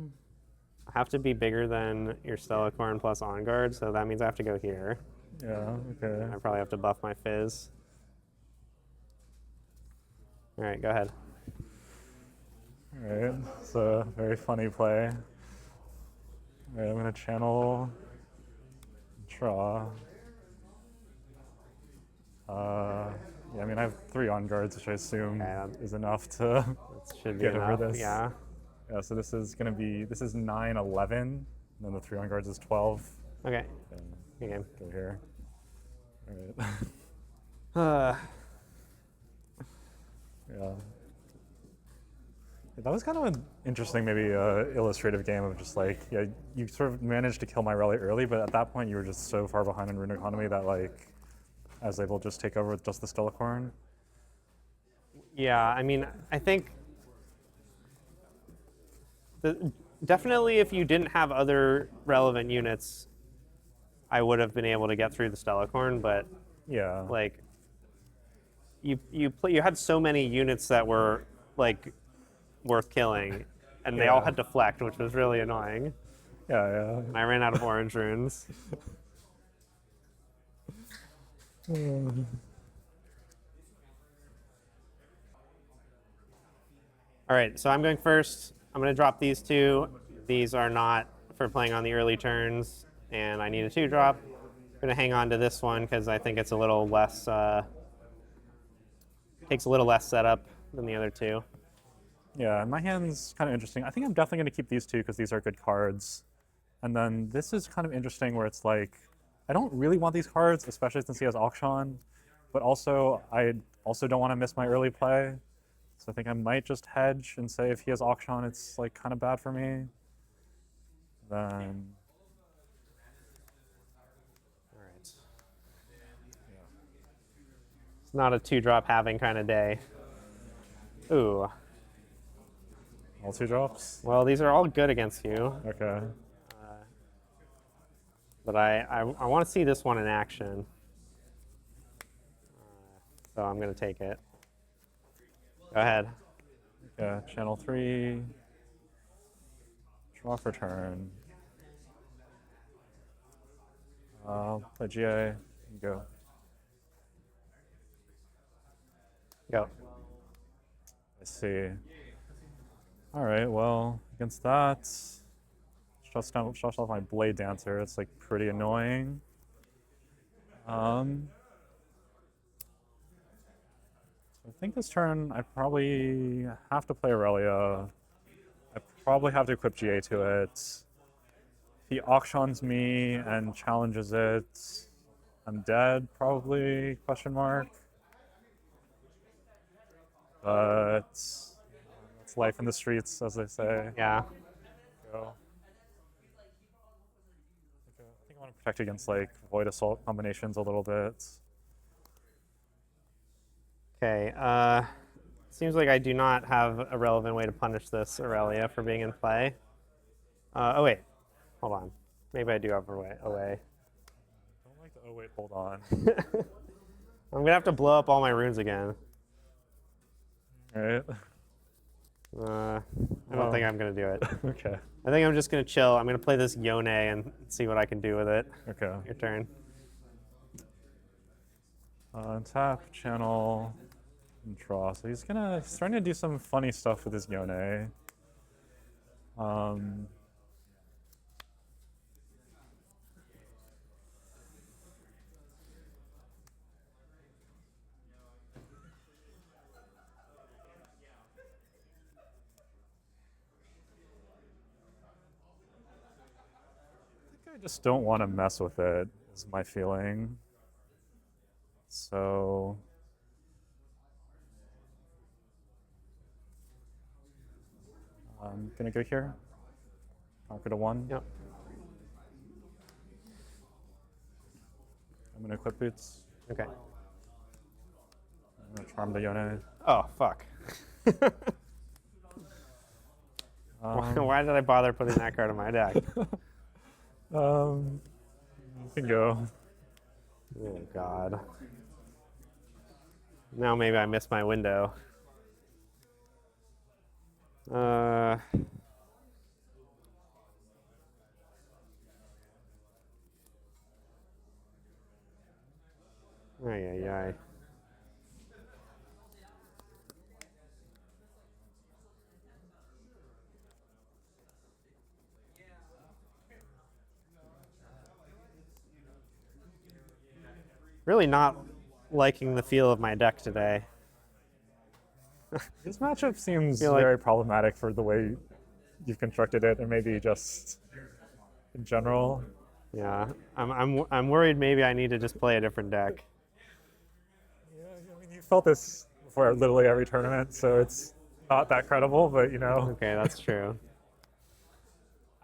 I have to be bigger than your Stellacorn plus On Guard, so that means I have to go here. Yeah, okay. I probably have to buff my Fizz. All right, go ahead. All right, it's a very funny play. All right, I'm gonna channel, draw. Yeah, I mean, I have 3 On Guards, which I assume is enough to Should be get enough. over this. Yeah. Yeah, so this is 9, 11, and then the 3 On Guards is 12. Okay. And Good game. go here. All right. Yeah. That was kind of an interesting, maybe illustrative game of just like, yeah, you sort of managed to kill my rally early, but at that point you were just so far behind in rune economy that like I was able to just take over with just the Stellacorn. Yeah, I mean, I think definitely if you didn't have other relevant units, I would have been able to get through the Stellacorn, but Yeah. like you had so many units that were like worth killing, and they all had deflect, which was really annoying. Yeah, And I ran out of orange runes. All right, so I'm going first. I'm going to drop these 2. These are not for playing on the early turns, and I need a 2-drop. I'm going to hang on to this one because I think it's a little less, takes a little less setup than the other 2. Yeah, my hand's kind of interesting. I think I'm definitely going to keep these 2 because these are good cards. And then this is kind of interesting where it's like, I don't really want these cards, especially since he has Auction, but also I also don't want to miss my early play. So I think I might just hedge and say if he has Auction, it's like kind of bad for me. Then, All right. It's not a 2-drop having kind of day. Ooh. all 2 drops? Well, these are all good against you. Okay. But I want to see this one in action. So I'm going to take it. Go ahead. Yeah, channel 3. Draw for turn. Play GA. Go. Go. I see. All right, well, against that, shuts off my Blade Dancer. It's like pretty annoying. I think this turn I probably have to play Irelia. I probably have to equip GA to it. If he auctions me and challenges it, I'm dead, probably, question mark. But it's life in the streets, as they say. Yeah. Go. I think I want to protect against like Void Assault combinations a little bit. Okay. Seems like I do not have a relevant way to punish this Irelia for being in play. Oh wait, hold on. Maybe I do have a way. I don't like the oh wait, hold on. I'm gonna have to blow up all my runes again. All right. I don't think I'm gonna do it. Okay. I think I'm just gonna chill. I'm gonna play this Yone and see what I can do with it. Okay. Your turn. Tap, channel, and draw. So he's starting to do some funny stuff with his Yone. I just don't want to mess with it, is my feeling. So I'm gonna go here. Conquer to 1. Yep. I'm gonna equip boots. Okay. I'm gonna charm the Yone. Oh, fuck. Why did I bother putting that card in my deck? You can go. Oh, God. Now maybe I missed my window. Ay, ay, ay. Really not liking the feel of my deck today. This matchup seems Feel like- very problematic for the way you've constructed it, and maybe just in general. Yeah, I'm worried maybe I need to just play a different deck. Yeah, I mean, you felt this before literally every tournament, so it's not that credible, but you know. Okay, that's true.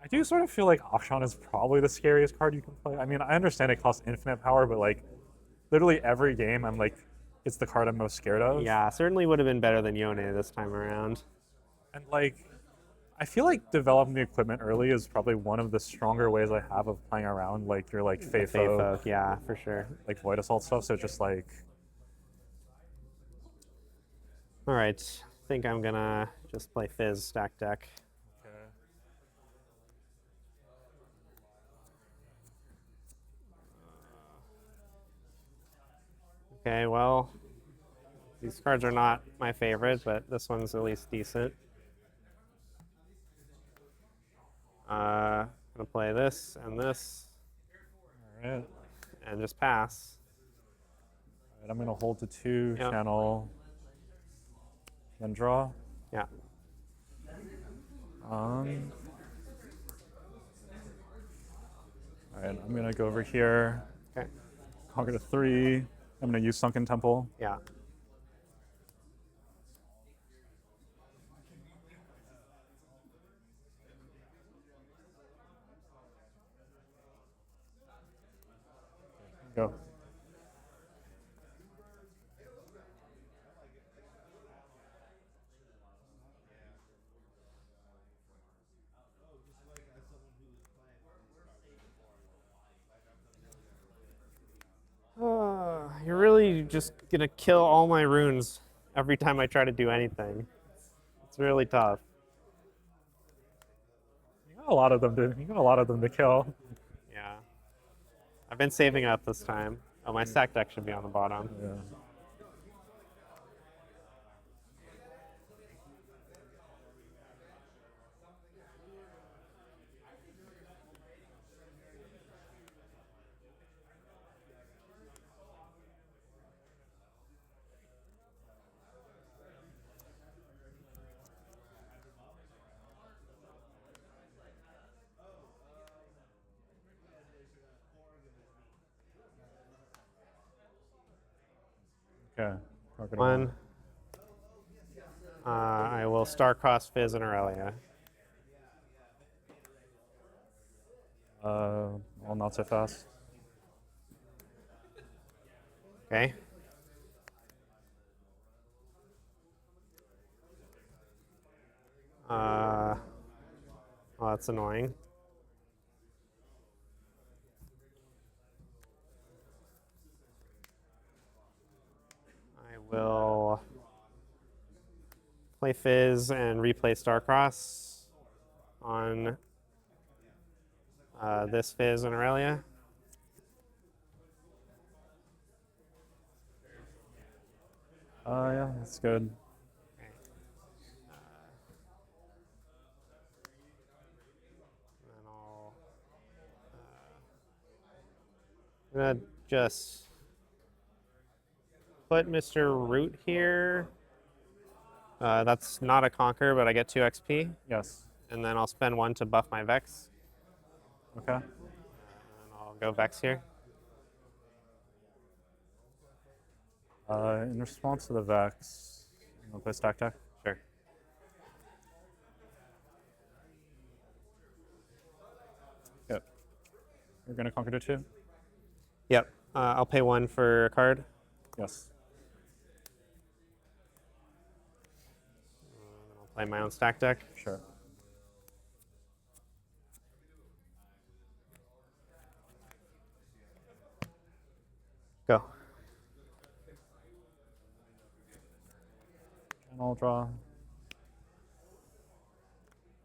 I do sort of feel like Akshan is probably the scariest card you can play. I mean, I understand it costs infinite power, but like, literally every game, I'm like, it's the card I'm most scared of. Yeah, certainly would have been better than Yone this time around. And like, I feel like developing the equipment early is probably one of the stronger ways I have of playing around like your like Fey Fey Folk, Folk, yeah, for sure. like Void Assault stuff. So just like, All right, I think I'm gonna just play Fizz stack deck. Okay, well, these cards are not my favorite, but this one's at least decent. Gonna play this, all right, and just pass. I'm gonna hold to 2, Yep. channel, then draw. Yeah. All right, I'm gonna go over here, Okay. conquer to 3. I'm gonna use Sunken Temple. Yeah. Go. You're really just gonna kill all my runes every time I try to do anything. It's really tough. You got a lot of them to kill. Yeah. I've been saving up this time. Oh, my stack deck should be on the bottom. Yeah. Okay. Conquer to 1. I will Star-Cross Fizz and Irelia. Well, not so fast. Okay. Oh, that's annoying. I will play Fizz and replay Starcross on this Fizz and Irelia. Yeah, that's good. Okay. And I'm gonna just put Mr. Root here. That's not a conquer, but I get 2 XP. Yes. And then I'll spend 1 to buff my Vex. Okay. Go Vex here. In response to the Vex, I'll play stack deck. Sure. Yep. You're gonna conquer to 2? Yep. I'll pay 1 for a card. Yes. I'll play my own stack deck. Sure. Go. And I'll draw.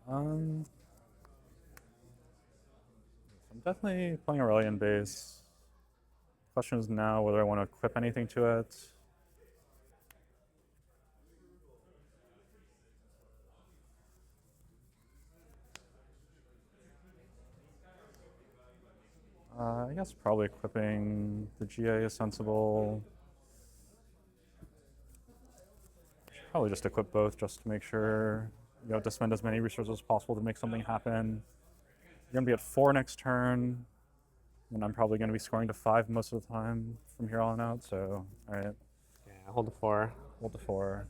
I'm definitely playing Aurelian base. Question is now whether I want to equip anything to it. I guess probably equipping the GA is sensible. Probably just equip both just to make sure you have to spend as many resources as possible to make something happen. You're going to be at 4 next turn, and I'm probably going to be scoring to 5 most of the time from here on out, so, all right. Yeah, hold the 4. Hold the 4.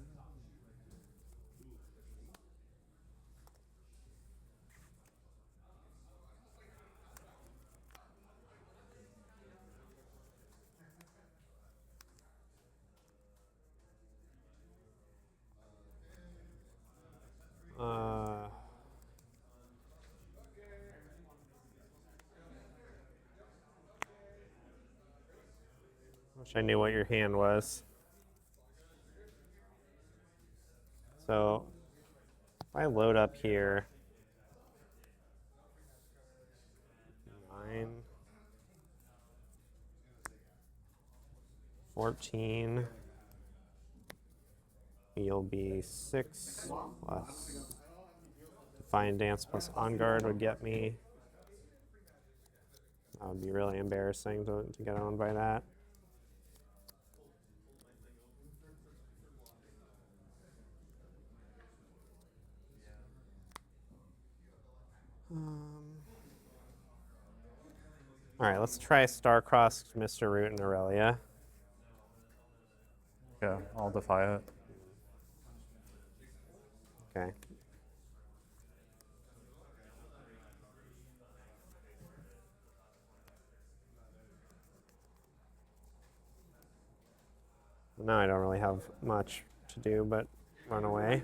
Wish I knew what your hand was. So if I load up here, 9, 14, you'll be 6 plus Defiant Dance plus On Guard would get me. That would be really embarrassing to get owned by that. All right, let's try Star-Crossed Mr. Root and Irelia. Yeah, I'll defy it. Okay. Now I don't really have much to do but run away.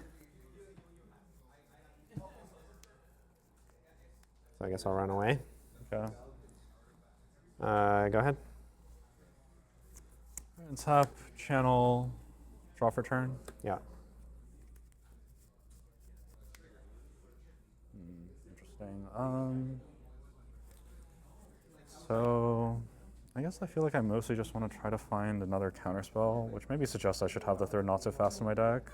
So I guess I'll run away. Okay. Go ahead. And tap, channel, draw for turn. Yeah. Interesting. So I guess I feel like I mostly just want to try to find another counterspell, which maybe suggests I should have the third Not So Fast in my deck.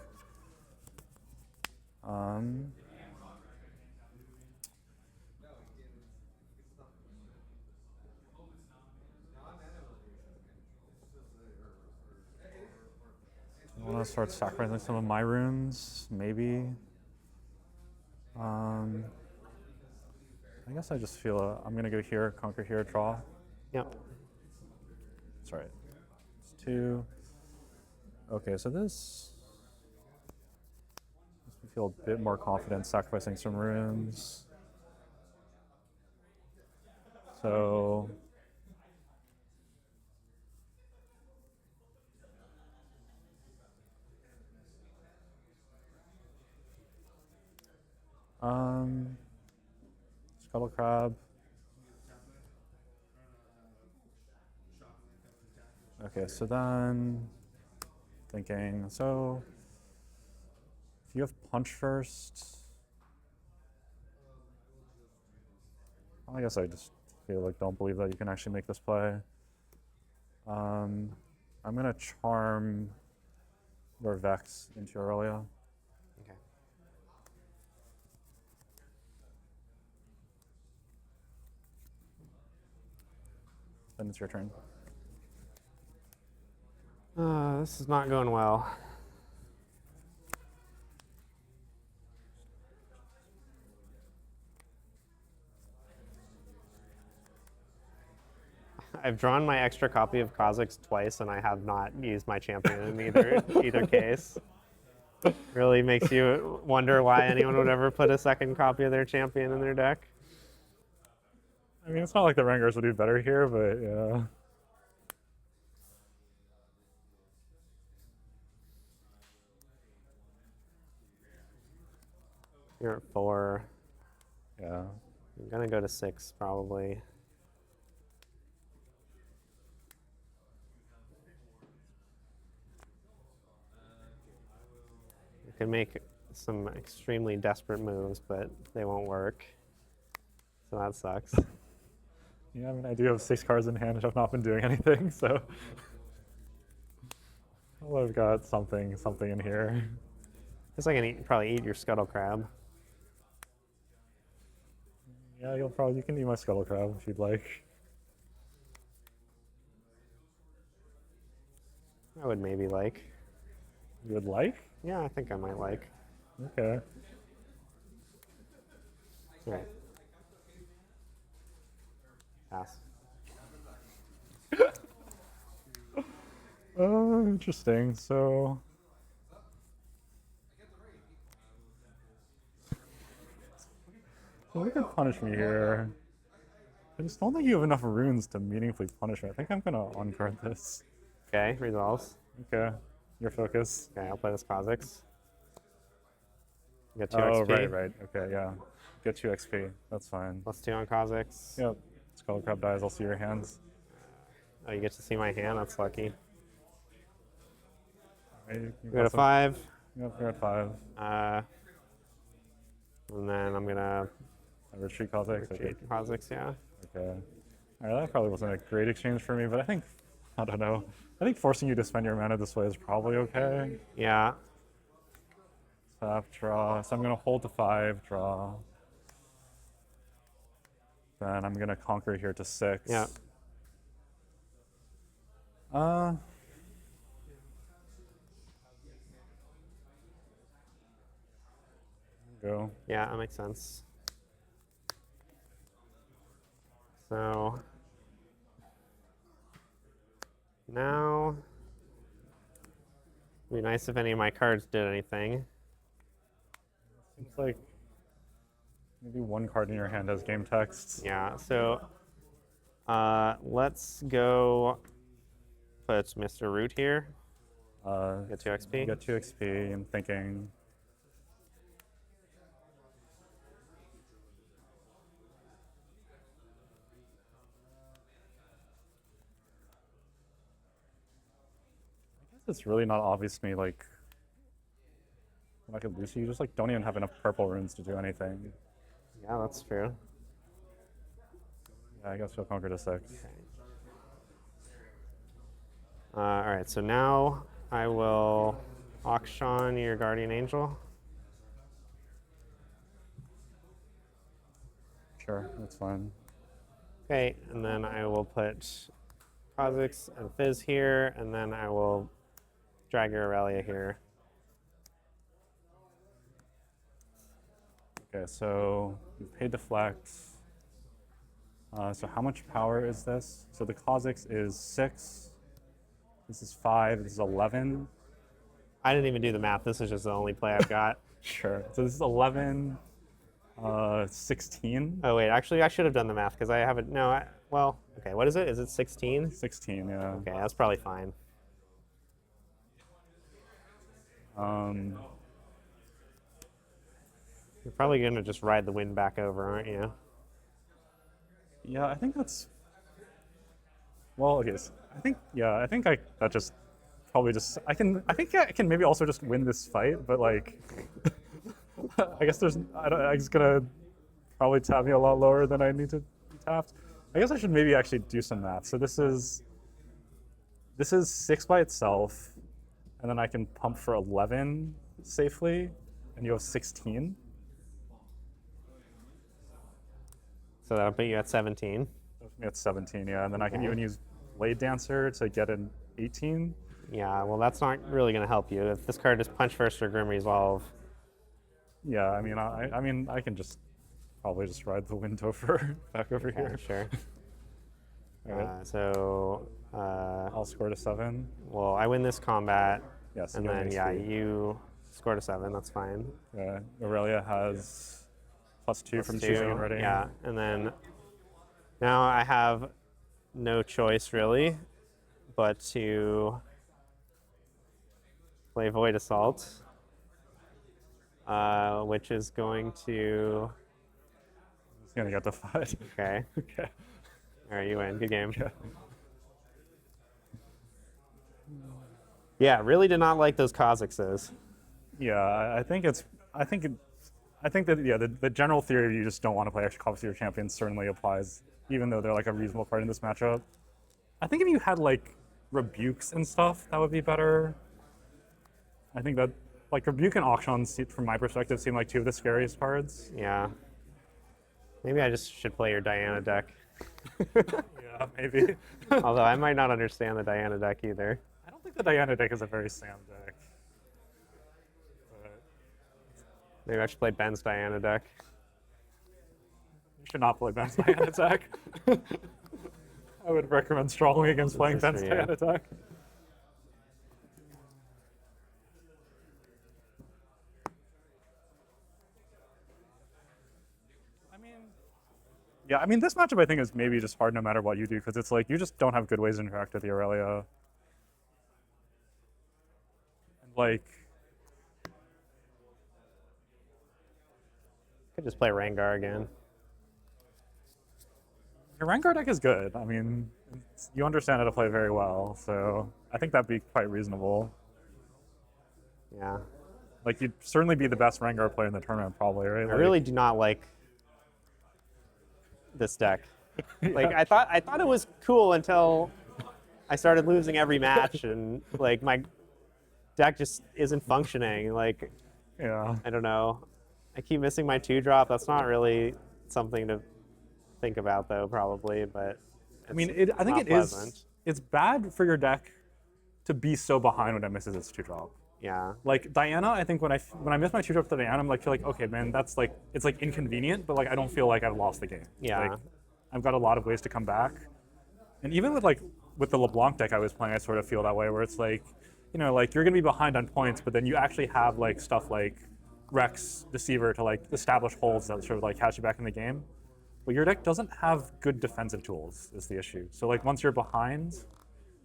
I want to start sacrificing some of my runes, maybe. I guess I just feel I'm gonna go here, conquer here, draw. Yep. That's right. It's 2. Okay, so this makes me feel a bit more confident sacrificing some runes. So Scuttle Crab. Okay, so then thinking, so if you have Punch first, I guess I just feel like don't believe that you can actually make this play. I'm gonna charm your Vex into Irelia. Okay. Then it's your turn. This is not going well. I've drawn my extra copy of Khazix twice, and I have not used my champion in either case. Really makes you wonder why anyone would ever put a second copy of their champion in their deck. I mean, it's not like the Rangers would do better here, but yeah. You're at 4. Yeah. I'm gonna go to 6 probably. You can make some extremely desperate moves, but they won't work. So that sucks. Yeah, I mean, I do have 6 cards in hand, which I've not been doing anything, so. Well, I've got something in here. Guess I can probably eat your Scuttle Crab. Yeah, you can eat my Scuttle Crab if you'd like. I would maybe like. You would like? Yeah, I think I might like. Okay. All right. Pass. Oh, interesting. So. So they could punish me here. I just don't think you have enough runes to meaningfully punish me. I think I'm gonna on-card this. Okay, resolves. Okay, your focus. Okay, I'll play this Khazix. Get 2 Oh, XP. right. Okay, yeah. Get 2 XP. That's fine. +2 on Khazix. Yep. Skull Crab dies. I'll see your hands. Oh, you get to see my hand. That's lucky. Right, you We got a 5. Yep, you're at 5. And then I'm gonna I retreat Khazix. retreat Khazix. Yeah. Okay. All right, that probably wasn't a great exchange for me, but I don't know. I think forcing you to spend your mana this way is probably okay. Yeah. Tap, draw. So I'm going to hold to 5, draw. Then I'm going to conquer here to 6. Yeah. Go. Yeah, that makes sense. So now it'd be nice if any of my cards did anything. Seems like maybe one card in your hand has game text. Yeah, so let's go put Mr. Root here. Get 2 XP. Get 2 XP. I'm thinking. I guess it's really not obvious to me, like, when I could lose you just like don't even have enough purple runes to do anything. Yeah, that's true. Yeah, I guess you'll conquer to 6. Okay. All right, so now I will auction your Guardian Angel. Sure, that's fine. Okay, and then I will put Khazix and Fizz here, and then I will drag your Irelia here. Okay, so you paid to flex. So how much power is this? So the Khazix is 6. This is 5. This is 11. I didn't even do the math. This is just the only play I've got. Sure. So this is 11, 16. Oh, wait. Actually, I should have done the math because I haven't. No, well, okay. What is it? Is it 16? 16, yeah. Okay, that's probably fine. You're probably going to just ride the wind back over, aren't you? Yeah, I think that's. Well, okay. So I think that just probably just I think I can maybe also just win this fight, but like I guess it's gonna probably tap me a lot lower than I need to be tapped. I guess I should maybe actually do some math. So this is 6 by itself, and then I can pump for 11 safely, and you have 16. So that'll put you at 17. That's me at 17, yeah, and then I can even use Blade Dancer to get an 18. Yeah, well, that's not really going to help you. If this card is Punch First or Grim Resolve. Yeah, I mean, I can just probably just ride the wind over back over here. Sure. Alright. So, I'll score to 7. well, I win this combat, Yes, and you have then an yeah, HP. you score to 7. That's fine. Irelia has +2 from Two, choosing and ready. yeah, and then now I have no choice really, but to play Void Assault, which is going to. It's gonna get to 5. Okay. Okay. All right, you win. Good game. Yeah. Yeah, really did not like those Khazixes. Yeah, I think that yeah, the general theory of you just don't want to play extra copies of your champions certainly applies, even though they're like a reasonable card in this matchup. I think if you had like rebukes and stuff, that would be better. I think that like rebuke and auction, from my perspective, seem like two of the scariest cards. Yeah. Maybe I just should play your Diana deck. Yeah, maybe. Although I might not understand the Diana deck either. I don't think the Diana deck is a very Sam deck. But Maybe I should play Ben's Diana deck. you should not play Ben's Diana deck. I would recommend strongly against playing is Ben's for you. Diana deck. Yeah, I mean, this matchup I think is maybe just hard no matter what you do, because it's like you just don't have good ways to interact with the Irelia. And like, Could just play Rengar again. your Rengar deck is good. I mean, you understand how to play very well, so I think that'd be quite reasonable. Yeah. Like, you'd certainly be the best Rengar player in the tournament, probably, right? I Like, really do not like this deck. Like I thought it was cool until I started losing every match and like my deck just isn't functioning. Like yeah. I don't know. I keep missing my 2-drop. That's not really something to think about though, probably, but I mean, I think not it is. pleasant. It's bad for your deck to be so behind when it misses its 2-drop. Yeah. Like Diana, I think when I miss my 2-drop to Diana, I'm like feel like okay, man, that's like it's like inconvenient, but like I don't feel like I've lost the game. Yeah. Like, I've got a lot of ways to come back, and even with the LeBlanc deck I was playing, I sort of feel that way, where it's like, you know, like you're gonna be behind on points, but then you actually have like stuff like Rex, Deceiver to like establish holds that sort of like catch you back in the game. But your deck doesn't have good defensive tools, is the issue. So like once you're behind,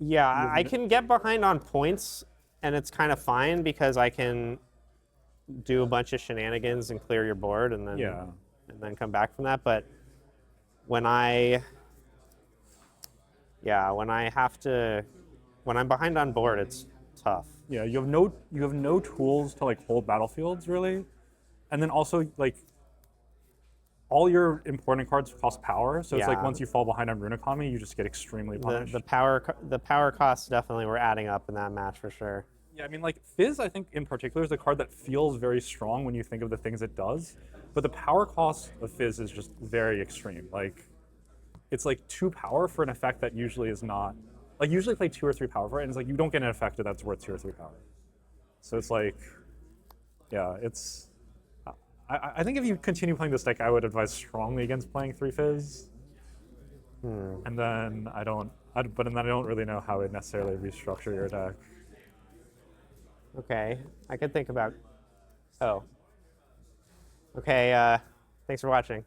Yeah, I can get behind on points and it's kind of fine because I can do a bunch of shenanigans and clear your board and then yeah. come back from that. But when I'm behind on board, it's tough. Yeah, you have no tools to like hold battlefields really, and then also like all your important cards cost power. So it's like Yeah. once you fall behind on Rune Economy, you just get extremely punished. The power costs definitely were adding up in that match for sure. Yeah, I mean like Fizz I think in particular is a card that feels very strong when you think of the things it does, but the power cost of Fizz is just very extreme. Like it's like 2 power for an effect that usually is not. Like usually play 2 or 3 power for it, and it's like you don't get an effect that's worth 2 or 3 power. So it's like, yeah, it's. I think if you continue playing this deck, I would advise strongly against playing 3 Fizz. And then I don't really know how to necessarily restructure your deck. Okay, I could think about. Oh. Okay. Thanks for watching.